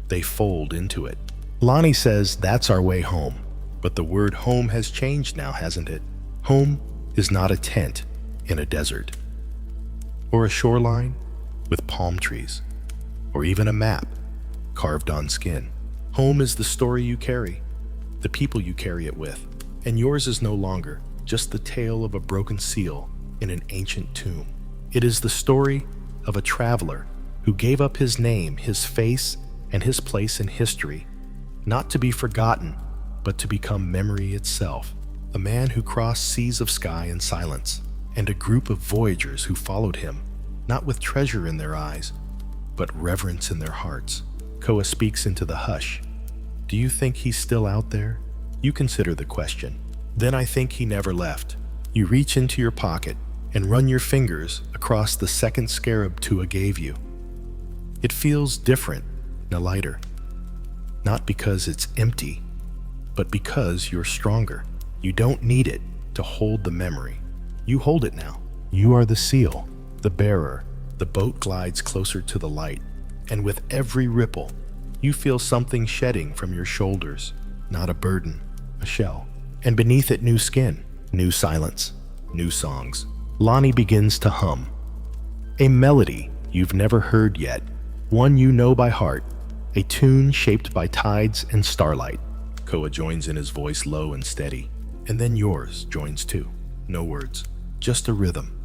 They fold into it. Lonnie says that's our way home. But the word home has changed now, hasn't it? Home is not a tent in a desert, or a shoreline with palm trees, or even a map carved on skin. Home is the story you carry, the people you carry it with, and yours is no longer just the tale of a broken seal in an ancient tomb. It is the story of a traveler who gave up his name, his face, and his place in history, not to be forgotten, but to become memory itself. a man who crossed seas of sky in silence, and a group of voyagers who followed him, not with treasure in their eyes, but reverence in their hearts. Koa speaks into the hush. Do you think he's still out there? You consider the question. Then I think he never left. You reach into your pocket and run your fingers across the second scarab Tua gave you. It feels different, lighter. Not because it's empty, but because you're stronger. You don't need it to hold the memory. You hold it now. You are the seal, the bearer. The boat glides closer to the light, and with every ripple, you feel something shedding from your shoulders. Not a burden, a shell. And beneath it, new skin, new silence, new songs. Lonnie begins to hum. A melody you've never heard yet, one you know by heart, a tune shaped by tides and starlight. Koa joins in, his voice low and steady, and then yours joins too. No words, just a rhythm,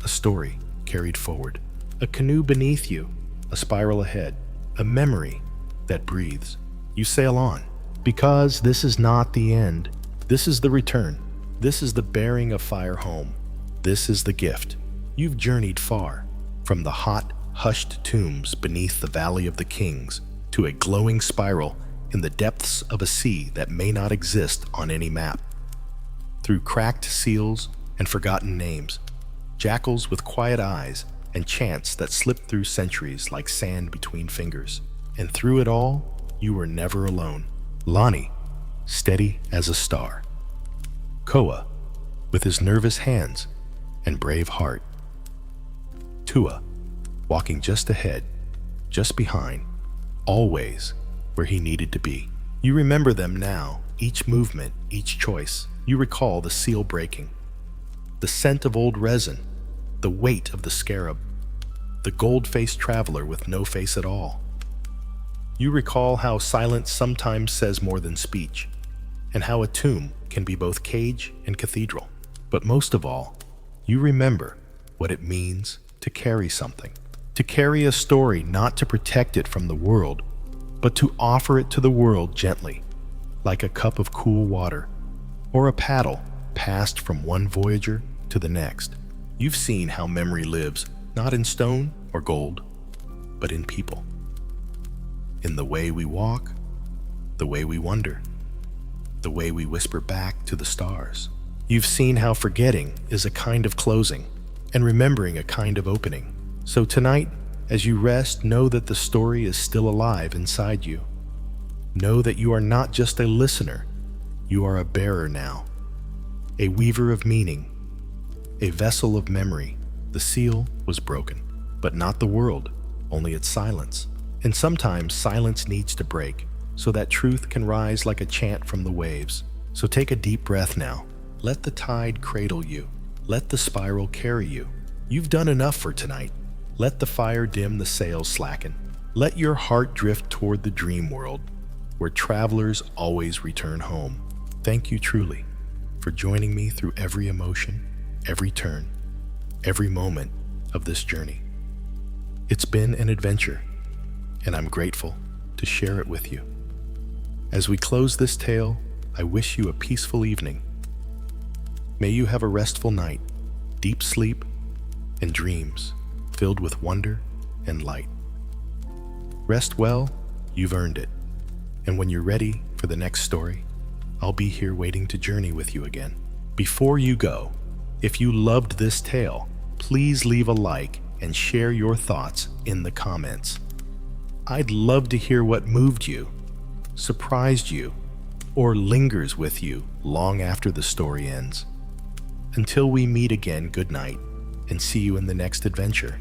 a story carried forward, a canoe beneath you, a spiral ahead, a memory that breathes. You sail on, because this is not the end. This is the return. This is the bearing of fire home. This is the gift. You've journeyed far, from the hot, hushed tombs beneath the Valley of the Kings to a glowing spiral in the depths of a sea that may not exist on any map. Through cracked seals and forgotten names, jackals with quiet eyes, and chants that slip through centuries like sand between fingers. And through it all, you were never alone. Lonnie, steady as a star. Koa, with his nervous hands and brave heart. Tua, walking just ahead, just behind, always where he needed to be. You remember them now, each movement, each choice. You recall the seal breaking, the scent of old resin, the weight of the scarab, the gold-faced traveler with no face at all. You recall how silence sometimes says more than speech, and how a tomb can be both cage and cathedral. But most of all, you remember what it means to carry something, to carry a story, not to protect it from the world, but to offer it to the world gently, like a cup of cool water, or a paddle passed from one voyager to the next. You've seen how memory lives, not in stone or gold, but in people. In the way we walk, the way we wonder, the way we whisper back to the stars. You've seen how forgetting is a kind of closing, and remembering a kind of opening. So tonight, as you rest, know that the story is still alive inside you. Know that you are not just a listener, you are a bearer now, a weaver of meaning, a vessel of memory. The seal was broken, but not the world, only its silence. And sometimes silence needs to break, so that truth can rise like a chant from the waves. So take a deep breath now. Let the tide cradle you. Let the spiral carry you. You've done enough for tonight. Let the fire dim, the sails slacken. Let your heart drift toward the dream world, where travelers always return home. Thank you truly for joining me through every emotion, every turn, every moment of this journey. It's been an adventure, and I'm grateful to share it with you. As we close this tale, I wish you a peaceful evening. May you have a restful night, deep sleep, and dreams filled with wonder and light. Rest well, you've earned it. And when you're ready for the next story, I'll be here waiting to journey with you again. Before you go, if you loved this tale, please leave a like and share your thoughts in the comments. I'd love to hear what moved you, surprised you, or lingers with you long after the story ends. Until we meet again, good night, and see you in the next adventure.